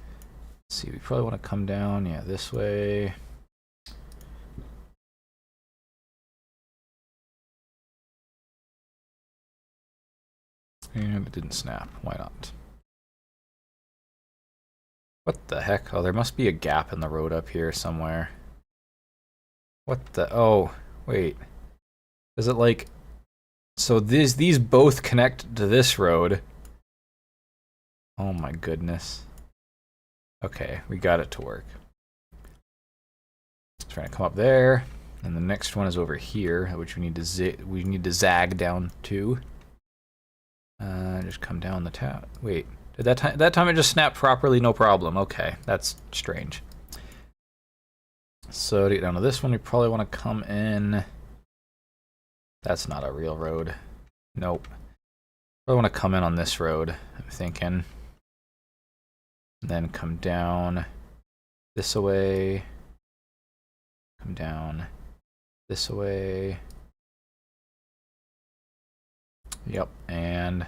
see, we probably want to come down, yeah, this way. And it didn't snap. Why not? What the heck? Oh, there must be a gap in the road up here somewhere. What the? Oh, wait. Is it like... So these both connect to this road. Oh my goodness. Okay, we got it to work. Trying to come up there, and the next one is over here, which we need to zag down to. Just come down the tower. Wait, did that time it just snapped properly? No problem. Okay, that's strange. So to get down to this one, we probably want to come in. That's not a real road. Nope. I want to come in on this road, I'm thinking. And then come down this way. Come down this way. Yep, and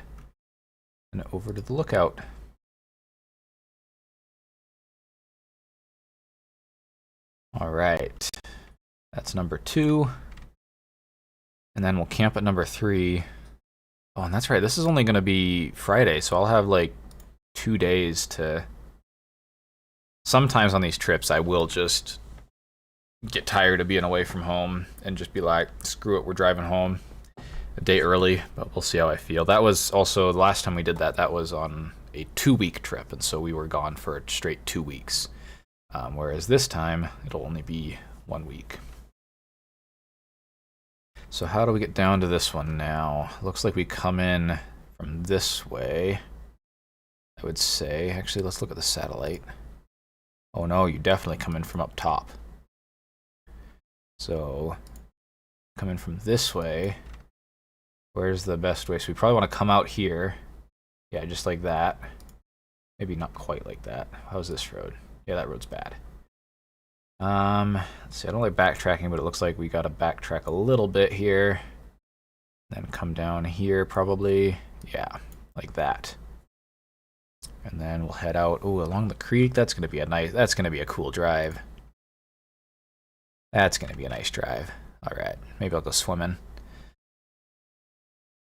over to the lookout. All right, that's number 2. And then we'll camp at number 3. Oh, and that's right, this is only going to be Friday, so I'll have like 2 days to... Sometimes on these trips, I will just get tired of being away from home and just be like, screw it, we're driving home a day early, but we'll see how I feel. That was also, the last time we did that, that was on a 2-week trip, and so we were gone for a straight 2 weeks. Whereas this time, it'll only be 1 week. So how do we get down to this one now? Looks like we come in from this way, I would say. Actually, let's look at the satellite. Oh no, you definitely come in from up top. So, come in from this way. Where's the best way? So we probably want to come out here. Yeah, just like that. Maybe not quite like that. How's this road? Yeah, that road's bad. Let's see, I don't like backtracking, but it looks like we gotta backtrack a little bit here. Then come down here, probably. Yeah, like that. And then we'll head out, ooh, along the creek. That's gonna be a cool drive. That's gonna be a nice drive. Alright, maybe I'll go swimming.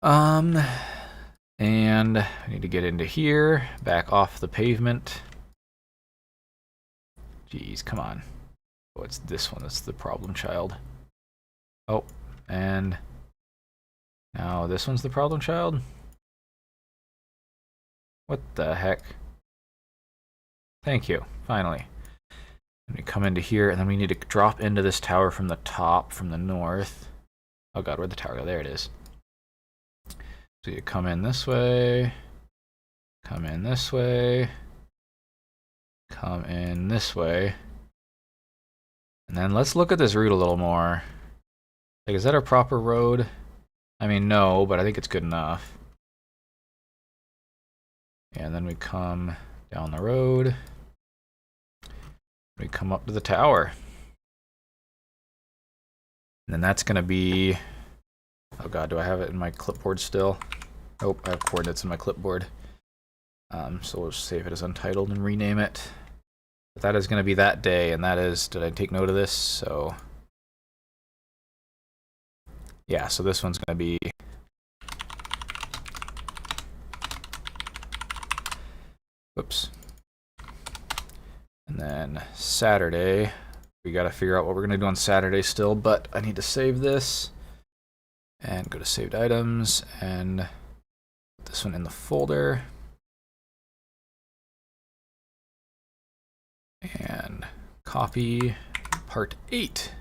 And I need to get into here, back off the pavement. Jeez, come on. Oh, it's this one that's the problem child. Oh, and now this one's the problem child? What the heck? Thank you, finally. And we come into here, and then we need to drop into this tower from the top, from the north. Oh god, where'd the tower go? There it is. So you come in this way, come in this way, come in this way. And then let's look at this route a little more. Like, is that a proper road? I mean, no, but I think it's good enough. And then we come down the road. We come up to the tower. And then that's going to be... Oh god, do I have it in my clipboard still? Nope, I have coordinates in my clipboard. So we'll just save it as untitled and rename it. But that is going to be that day, and that is... Did I take note of this? So... Yeah, so this one's going to be... Whoops. And then Saturday, we got to figure out what we're going to do on Saturday still, but I need to save this and go to saved items and put this one in the folder. And copy part 8.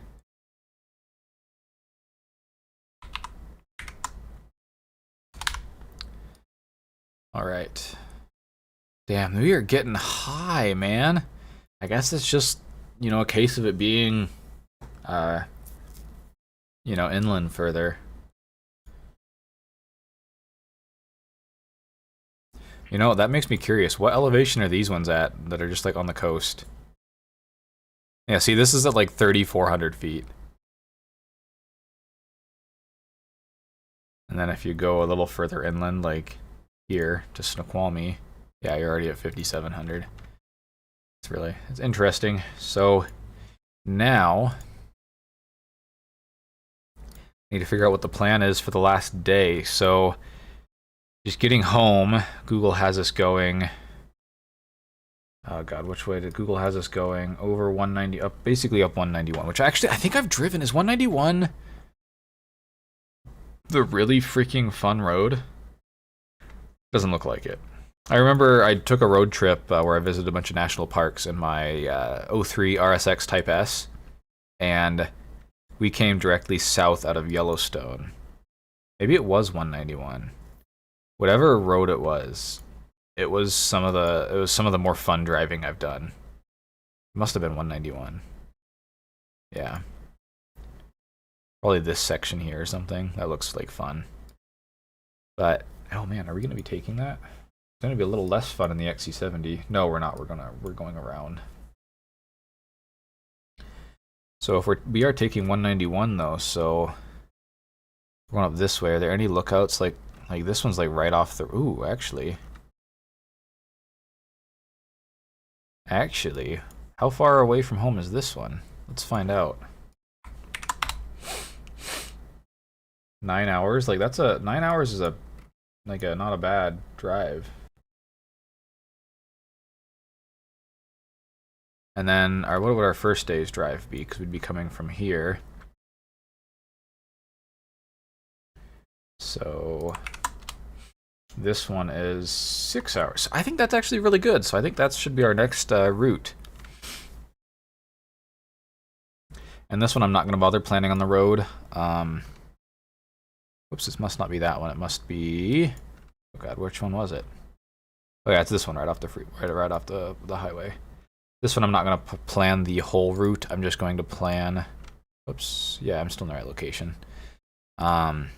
All right. Damn, we are getting high, man. I guess it's just, you know, a case of it being, you know, inland further. You know, that makes me curious. What elevation are these ones at that are just like on the coast? Yeah, see, this is at like 3,400 feet. And then if you go a little further inland, like here to Snoqualmie, yeah, you're already at 5,700. It's interesting. So now I need to figure out what the plan is for the last day. So just getting home, Google has us going. Oh god, which way did Google has us going? Over 190, up, basically up 191, which actually I think I've driven. Is 191 the really freaking fun road? Doesn't look like it. I remember I took a road trip where I visited a bunch of national parks in my 03 RSX Type S, and we came directly south out of Yellowstone. Maybe it was 191. Whatever road it was some of the more fun driving I've done. It must have been 191. Yeah. Probably this section here or something. That looks like fun. But oh man, are we gonna be taking that? It's gonna be a little less fun in the XC70. No, we're not. We're going around. So if we are taking 191 though, so we're going up this way. Are there any lookouts like this one's like right off the... Ooh, actually, how far away from home is this one? Let's find out. 9 hours? Like 9 hours is not a bad drive. And then what would our first day's drive be? Because we'd be coming from here. So this one is 6 hours. I think that's actually really good. So I think that should be our next route. And this one I'm not going to bother planning on the road. Whoops, this must not be that one. It must be... Oh god, which one was it? Oh yeah, it's this one right off the highway. This one I'm not going to plan the whole route. I'm just going to plan... Whoops, yeah, I'm still in the right location. I'm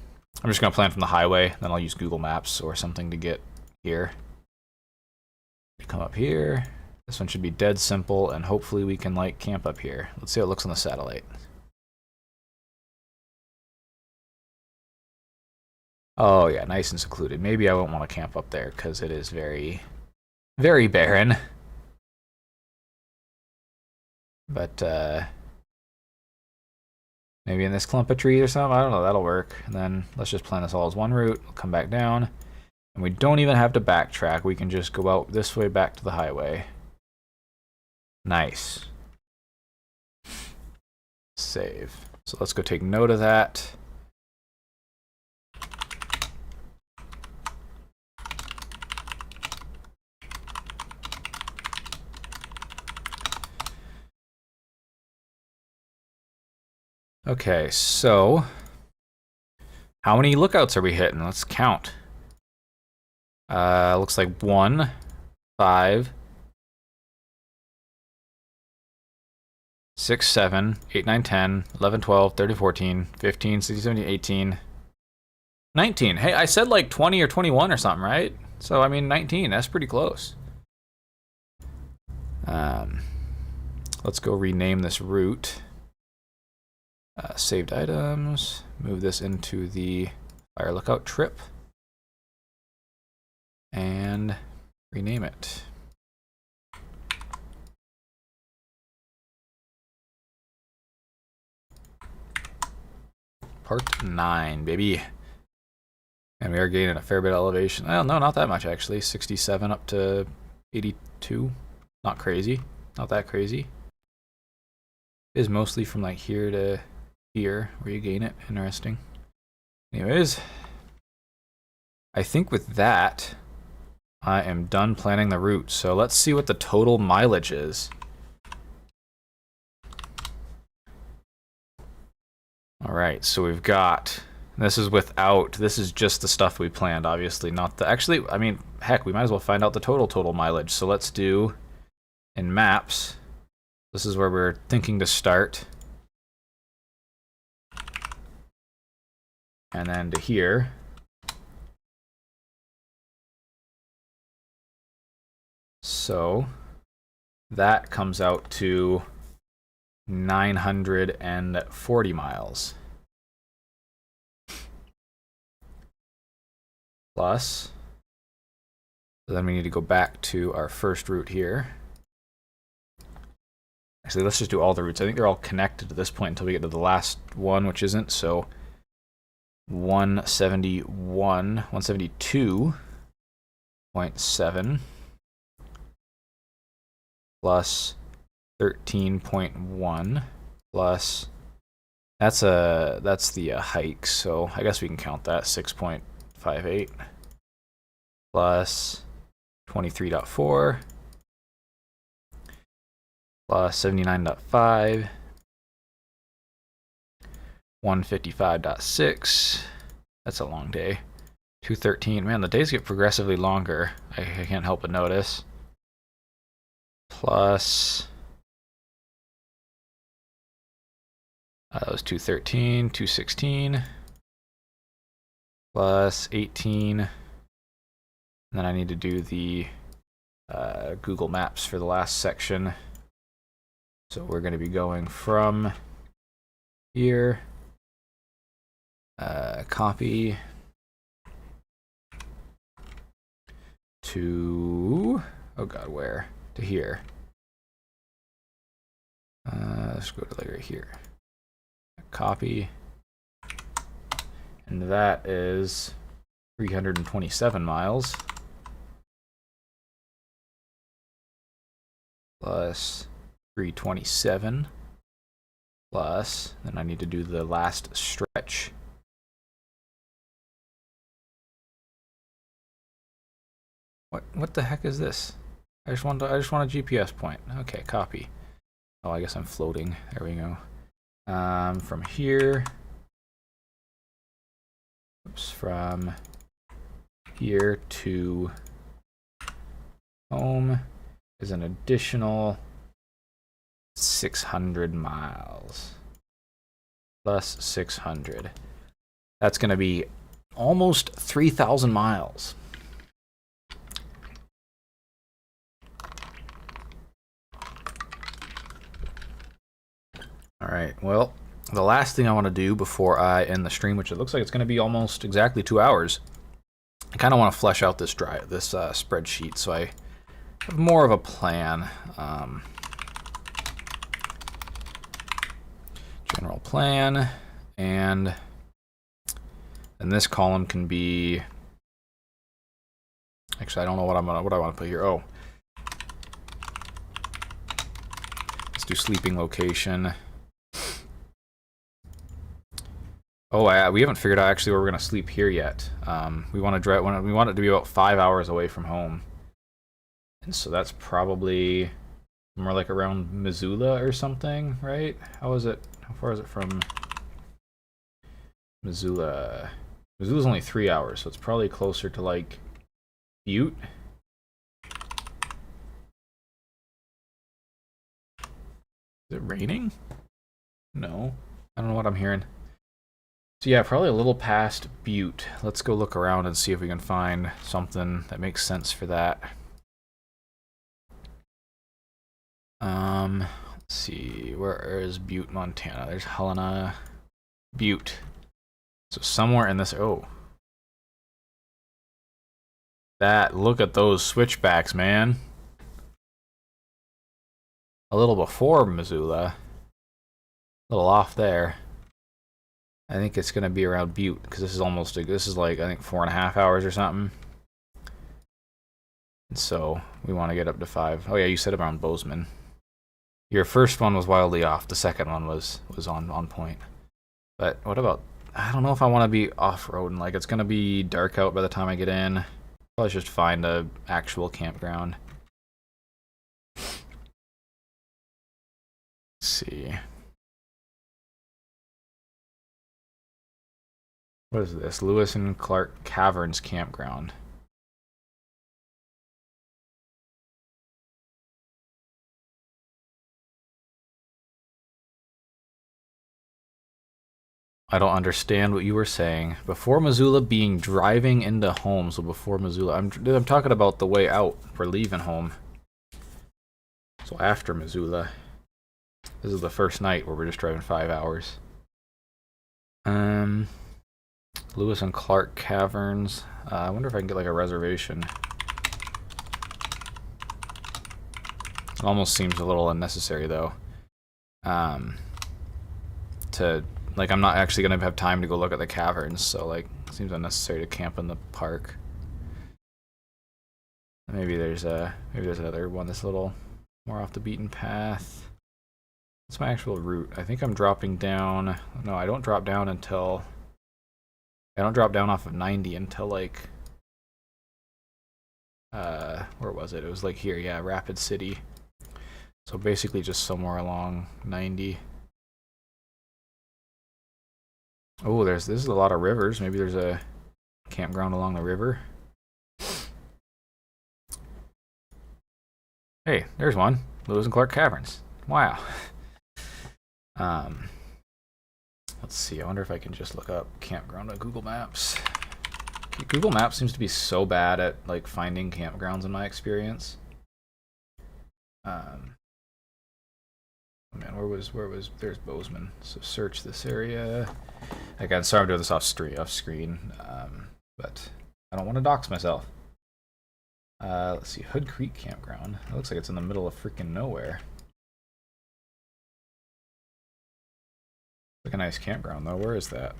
just going to plan from the highway, then I'll use Google Maps or something to get here. Come up here. This one should be dead simple, and hopefully we can like camp up here. Let's see how it looks on the satellite. Oh yeah, nice and secluded. Maybe I won't want to camp up there because it is very, very barren. But maybe in this clump of trees or something. I don't know. That'll work. And then let's just plan this all as one route. We'll come back down. And we don't even have to backtrack. We can just go out this way back to the highway. Nice. Save. So let's go take note of that. Okay, so how many lookouts are we hitting? Let's count. Looks like 1, 5, 6, 7, 8, 9, 10, 11, 12, 13, 14, 15, 16, 17, 18, 19. Hey, I said like 20 or 21 or something, right? So, I mean, 19. That's pretty close. Let's go rename this route. Saved items. Move this into the fire lookout trip. And rename it. Part 9, baby. And we are gaining a fair bit of elevation. Well, no, not that much actually. 67 up to 82. Not crazy. Not that crazy. It is mostly from like here to here where you gain it. Interesting. Anyways, I think with that, I am done planning the route. So let's see what the total mileage is. All right, so we've got, this is just the stuff we planned, obviously, not the, actually, I mean, heck, we might as well find out the total mileage. So let's do, in maps, this is where we're thinking to start. And then to here. So that comes out to 940 miles. Plus, so then we need to go back to our first route here. Actually, let's just do all the routes. I think they're all connected at this point until we get to the last one, which isn't. So 172.7 plus 13.1 plus, that's the hike, so I guess we can count that. 6.58 plus 23.4 plus 79.5, 155.6. That's a long day. 213. Man, the days get progressively longer. I can't help but notice. Plus, that was 213, 216, plus 18. And then I need to do the Google Maps for the last section. So we're going to be going from here, copy, to, oh god, where? To here. Let's go to like right here. Copy. And that is 327 miles. Plus 327. Plus, then I need to do the last stretch. What the heck is this? I just want a GPS point. Okay, copy. Oh, I guess I'm floating. There we go. From here, oops, from here to home is an additional 600 miles. Plus 600. That's going to be almost 3,000 miles. All right, well, the last thing I want to do before I end the stream, which it looks like it's going to be almost exactly 2 hours, I kind of want to flesh out this spreadsheet so I have more of a plan. General plan, and this column can be, actually I don't know what I want to put here. Oh, let's do sleeping location. Oh, we haven't figured out actually where we're gonna sleep here yet. We want it to be about 5 hours away from home, and so that's probably more like around Missoula or something, right? How far is it from Missoula? Missoula's only 3 hours, so it's probably closer to like Butte. Is it raining? No, I don't know what I'm hearing. So yeah, probably a little past Butte. Let's go look around and see if we can find something that makes sense for that. Let's see, where is Butte, Montana? There's Helena, Butte. So somewhere in this, oh. Look at those switchbacks, man. A little before Missoula. A little off there. I think it's gonna be around Butte because this is like I think 4.5 hours or something. And so we want to get up to 5. Oh yeah, you said around Bozeman. Your first one was wildly off. The second one was on point. But what about? I don't know if I want to be off-roading. Like it's gonna be dark out by the time I get in. Probably just find a actual campground. Let's see. What is this? Lewis and Clark Caverns Campground. I don't understand what you were saying. Before Missoula being driving into home, so before Missoula. I'm talking about the way out. We're leaving home. So after Missoula. This is the first night where we're just driving 5 hours. Lewis and Clark Caverns. I wonder if I can get like a reservation. It almost seems a little unnecessary though. Like I'm not actually gonna have time to go look at the caverns, so like it seems unnecessary to camp in the park. Maybe there's another one that's a little more off the beaten path. What's my actual route? I think I'm dropping down. No, I don't drop down until. I don't drop down off of 90 until like. Where was it? It was like here, yeah, Rapid City. So basically just somewhere along 90. Oh, this is a lot of rivers. Maybe there's a campground along the river. Hey, there's one. Lewis and Clark Caverns. Wow. Let's see. I wonder if I can just look up campground on Google Maps. Google Maps seems to be so bad at like finding campgrounds in my experience. Man, where was there's Bozeman. So search this area. Again, sorry I'm doing this off screen, but I don't want to dox myself. Let's see, Hood Creek Campground. It looks like it's in the middle of freaking nowhere. Like a nice campground though. Where is that?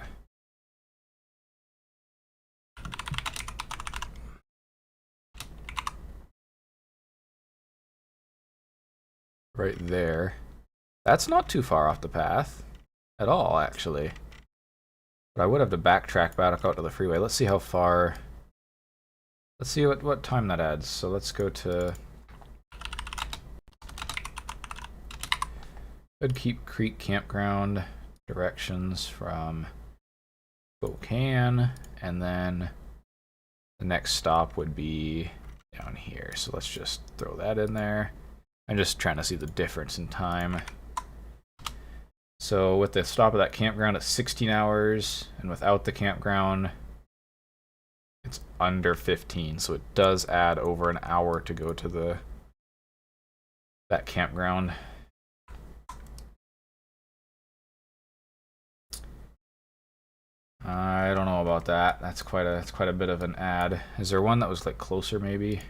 Right there. That's not too far off the path at all, actually. But I would have to backtrack back out to the freeway. Let's see how far. Let's see what time that adds. So let's go to Hood Creek Campground. Directions from Spokane, and then the next stop would be down here. So let's just throw that in there. I'm just trying to see the difference in time. So with the stop of that campground, it's 16 hours, and without the campground, it's under 15. So it does add over an hour to go to that campground. I don't know about that. That's quite a bit of an ad. Is there one that was like closer maybe?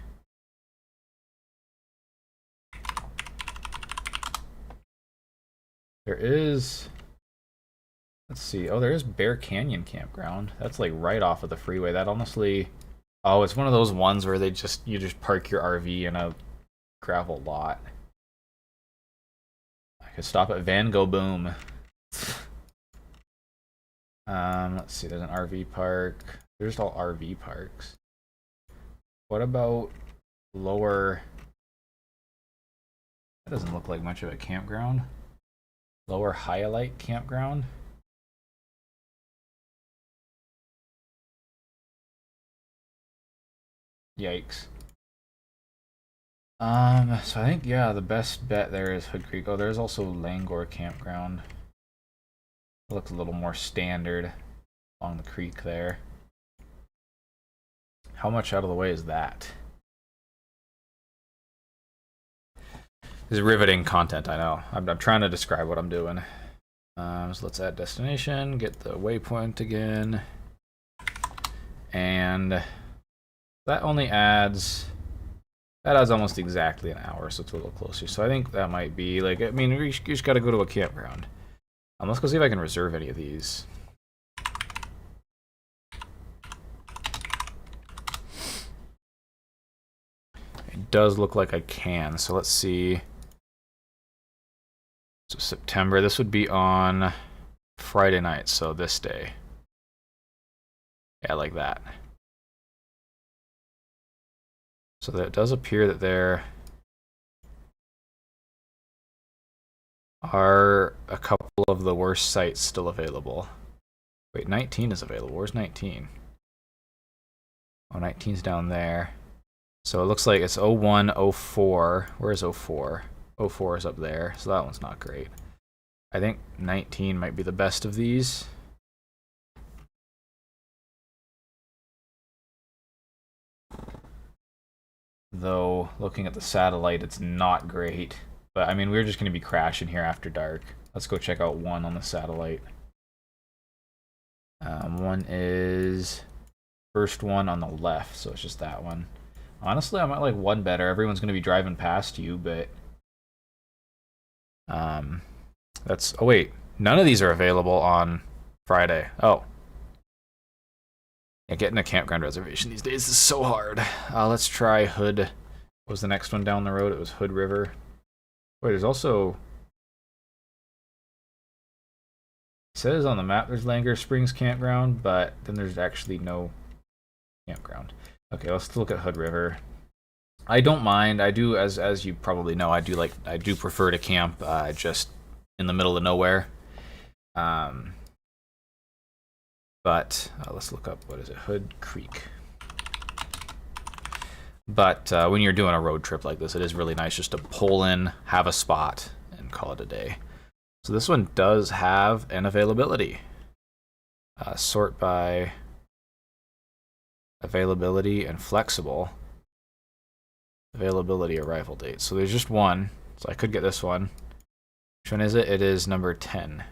There is. Let's see. Oh, there is Bear Canyon Campground. That's like right off of the freeway. That honestly. Oh, it's one of those ones where you just park your RV in a gravel lot. I could stop at Van Go Boom. Let's see, there's an RV park. There's all RV parks. What about Lower? That doesn't look like much of a campground. Lower Hyalite Campground. Yikes. So I think, yeah, the best bet there is Hood Creek. Oh, there's also Langor Campground. It looks a little more standard along the creek there. How much out of the way is that? This is riveting content, I know. I'm trying to describe what I'm doing. So let's add destination, get the waypoint again. And that only adds... That adds almost exactly an hour, so it's a little closer. So I think that might be, like, I mean, you just gotta go to a campground. Let's go see if I can reserve any of these. It does look like I can. So let's see. So September, this would be on Friday night, so this day. Yeah, like that. So that it does appear that there are a couple of the worst sites still available. Wait, 19 is available. Where's 19? Oh, 19's down there. So it looks like it's 01, 04. Where's 04? 04 is up there, so that one's not great. I think 19 might be the best of these. Though, looking at the satellite, it's not great. But, I mean, we're just going to be crashing here after dark. Let's go check out one on the satellite. One is first one on the left, so it's just that one. Honestly, I might like one better. Everyone's going to be driving past you, but... that's... Oh, wait. None of these are available on Friday. Oh. Yeah, getting a campground reservation these days is so hard. Let's try Hood. What was the next one down the road? It was Hood River. Wait, there's also... It says on the map there's Langer Springs Campground, but then there's actually no campground. Okay, let's look at Hood River. I don't mind. I do, as you probably know, I do prefer to camp just in the middle of nowhere. But let's look up, what is it? Hood Creek. But when you're doing a road trip like this, it is really nice just to pull in, have a spot, and call it a day. So this one does have an availability. Sort by availability and flexible. Availability arrival date. So there's just one. So I could get this one. Which one is it? It is number 10.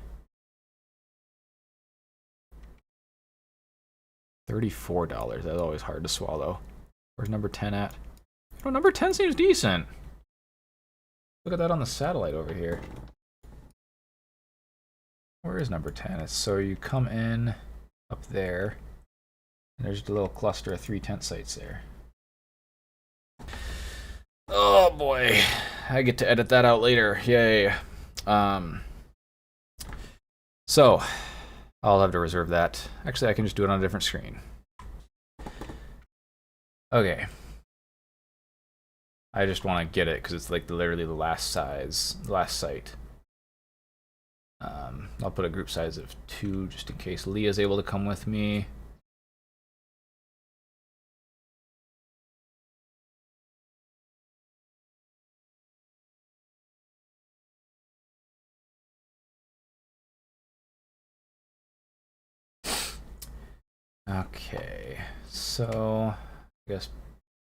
$34. That's always hard to swallow. Where's number 10 at? Oh, number 10 seems decent. Look at that on the satellite over here. Where is number 10? It's so you come in up there, and there's just a little cluster of 3 tent sites there. Oh boy, I get to edit that out later. Yay. So I'll have to reserve that. Actually, I can just do it on a different screen. Okay. I just want to get it because it's like literally the last site. I'll put a group size of 2 just in case Leah's able to come with me. Okay, so I guess,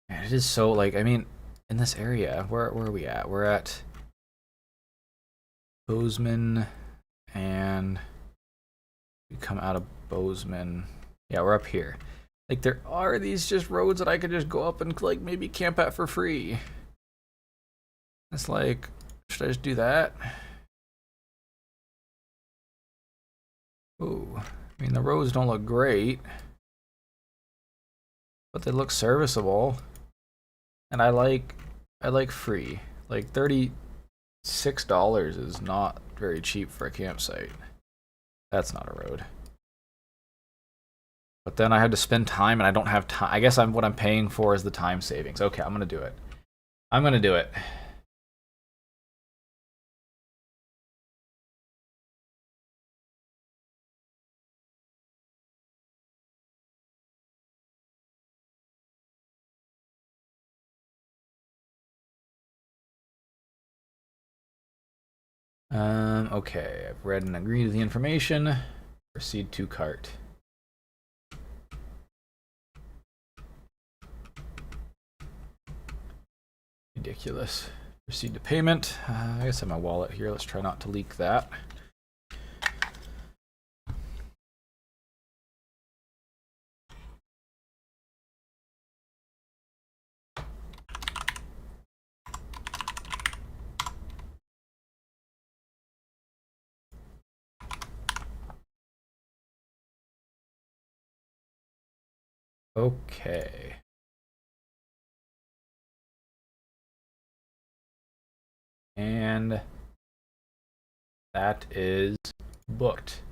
man, it is so, like, I mean, in this area, where are we at? We're at Bozeman, and we come out of Bozeman. Yeah, we're up here. Like, there are these just roads that I could just go up and, like, maybe camp at for free. It's like, should I just do that? Ooh, I mean, the roads don't look great, but they look serviceable. And I like free. Like $36 is not very cheap for a campsite. That's not a road. But then I had to spend time, and I don't have time. I guess what I'm paying for is the time savings. Okay, I'm gonna do it. I'm gonna do it. Okay, I've read and agreed to the information. Proceed to cart. Ridiculous. Proceed to payment. I guess I have my wallet here. Let's try not to leak that. Okay. And that is booked.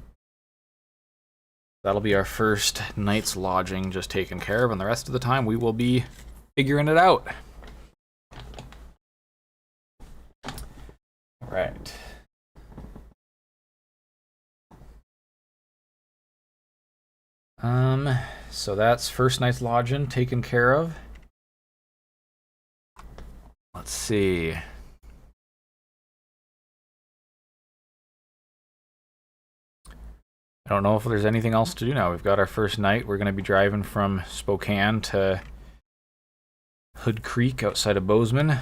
That'll be our first night's lodging just taken care of, and the rest of the time we will be figuring it out. All right. So that's first night's lodging taken care of. Let's see. I don't know if there's anything else to do now. We've got our first night. We're going to be driving from Spokane to Hood Creek outside of Bozeman.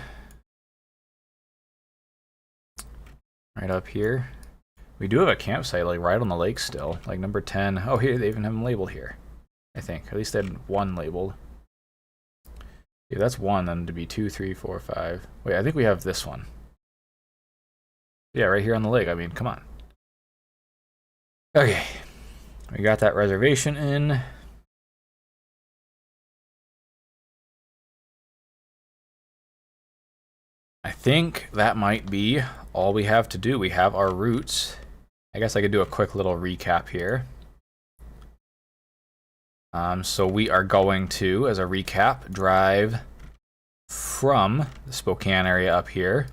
Right up here. We do have a campsite like right on the lake still, like number 10. Oh, here they even have them labeled here, I think. At least they had one labeled. Yeah, that's one, then to be 2, 3, 4, 5. Wait, I think we have this one. Yeah, right here on the lake. I mean, come on. Okay, we got that reservation in. I think that might be all we have to do. We have our routes. I guess I could do a quick little recap here. So we are going to, as a recap, drive from the Spokane area up here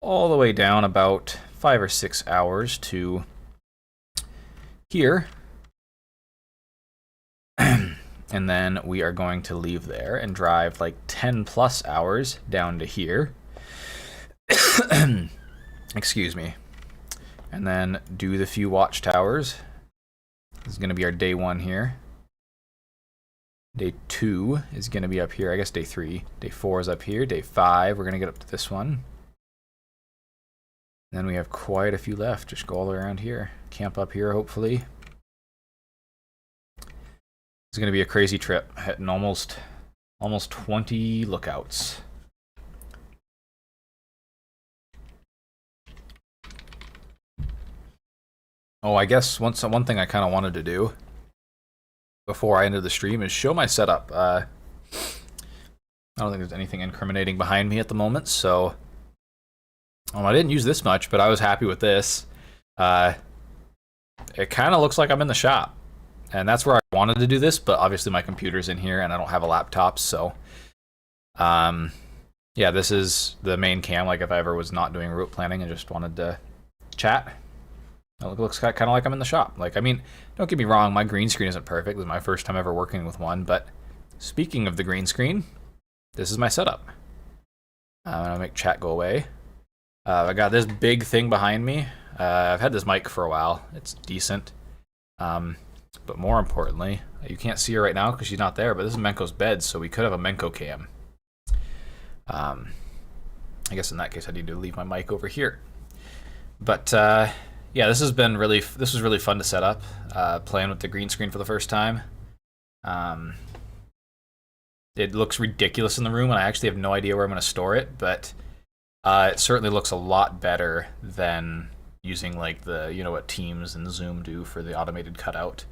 all the way down about 5 or 6 hours to here. And then we are going to leave there and drive like 10 plus hours down to here. Excuse me. And then do the few watchtowers. This is going to be our day 1 here. Day 2 is going to be up here. I guess day 3. Day 4 is up here. Day 5, we're going to get up to this one. Then we have quite a few left. Just go all the way around here. Camp up here, hopefully. It's going to be a crazy trip. Hitting almost 20 lookouts. Oh, I guess one thing I kind of wanted to do before I ended the stream is show my setup. I don't think there's anything incriminating behind me at the moment, so I didn't use this much, but I was happy with this. It kind of looks like I'm in the shop, and that's where I wanted to do this, but obviously my computer's in here and I don't have a laptop, so yeah, this is the main cam, like if I ever was not doing route planning and just wanted to chat. It looks kind of like I'm in the shop. Like, I mean, don't get me wrong, my green screen isn't perfect. This is my first time ever working with one, but speaking of the green screen, this is my setup. I'm gonna make chat go away. I got this big thing behind me. I've had this mic for a while. It's decent. But more importantly, you can't see her right now because she's not there, but this is Menko's bed, so we could have a Menko cam. I guess in that case I need to leave my mic over here. But yeah, this was really fun to set up, playing with the green screen for the first time. It looks ridiculous in the room, and I actually have no idea where I'm going to store it, but it certainly looks a lot better than using like the, you know, what Teams and Zoom do for the automated cutout.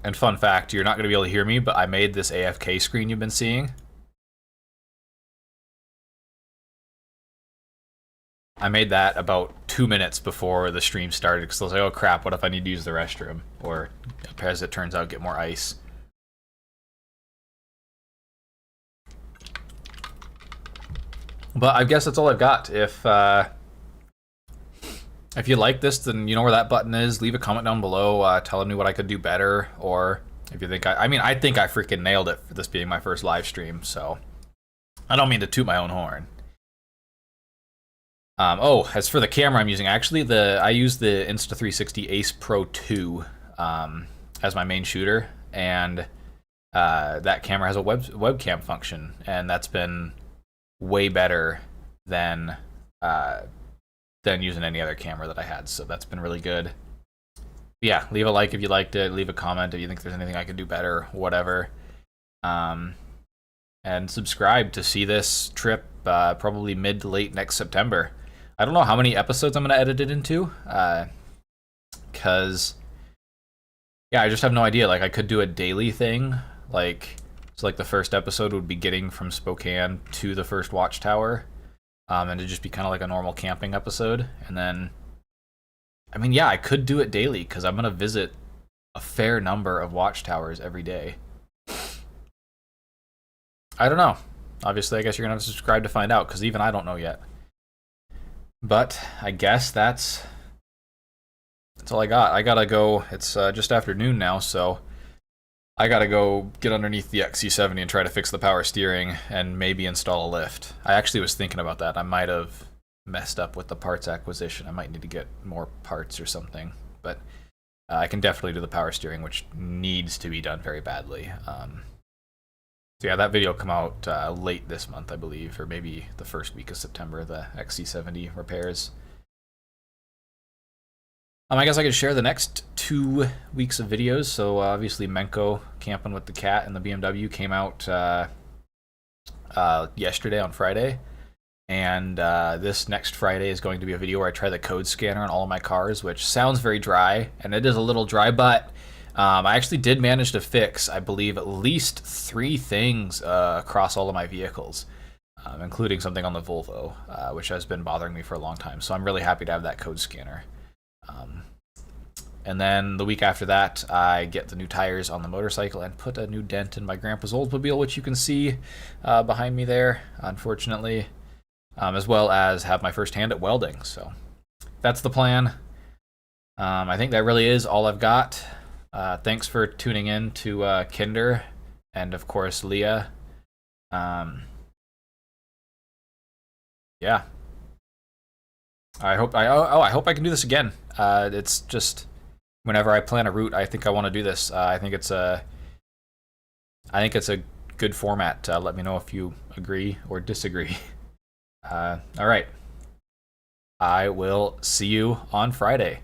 And fun fact, you're not going to be able to hear me, but I made this AFK screen you've been seeing. I made that about 2 minutes before the stream started because I was like, oh crap, what if I need to use the restroom? Or, as it turns out, get more ice. But I guess that's all I've got. If you like this, then you know where that button is. Leave a comment down below telling me what I could do better. Or if you think I think I freaking nailed it for this being my first live stream. So I don't mean to toot my own horn. Oh, as for the camera I'm using, actually, I use the Insta360 Ace Pro 2 as my main shooter, and that camera has a webcam function, and that's been way better than using any other camera that I had, so that's been really good. Yeah, leave a like if you liked it, leave a comment if you think there's anything I could do better, whatever. And subscribe to see this trip probably mid to late next September. I don't know how many episodes I'm going to edit it into, because, yeah, I just have no idea. Like, I could do a daily thing, like, So like the first episode would be getting from Spokane to the first watchtower, and it'd just be kind of like a normal camping episode. And then, I mean, yeah, I could do it daily because I'm gonna visit a fair number of watchtowers every day. I don't know. Obviously, I guess you're gonna have to subscribe to find out because even I don't know yet. But I guess that's all I got. I gotta go. It's just after noon now, so I gotta go get underneath the XC70 and try to fix the power steering and maybe install a lift. I actually was thinking about that. I might have messed up with the parts acquisition. I might need to get more parts or something. But I can definitely do the power steering, which needs to be done very badly. So yeah, that video will come out late this month, I believe, or maybe the first week of September, the XC70 repairs. I guess I could share the next 2 weeks of videos. So obviously Menko camping with the cat and the BMW came out yesterday on Friday. And this next Friday is going to be a video where I try the code scanner on all of my cars, which sounds very dry, and it is a little dry, but I actually did manage to fix, I believe, at least 3 things across all of my vehicles, including something on the Volvo, which has been bothering me for a long time. So I'm really happy to have that code scanner. And then the week after that, I get the new tires on the motorcycle and put a new dent in my grandpa's Oldsmobile, which you can see behind me there, unfortunately, as well as have my first hand at welding. So that's the plan. I think that really is all I've got. Thanks for tuning in to Kinder and, of course, Leah. Yeah. I hope I can do this again. It's just whenever I plan a route, I think I want to do this. I think it's a good format. Let me know if you agree or disagree. All right. I will see you on Friday.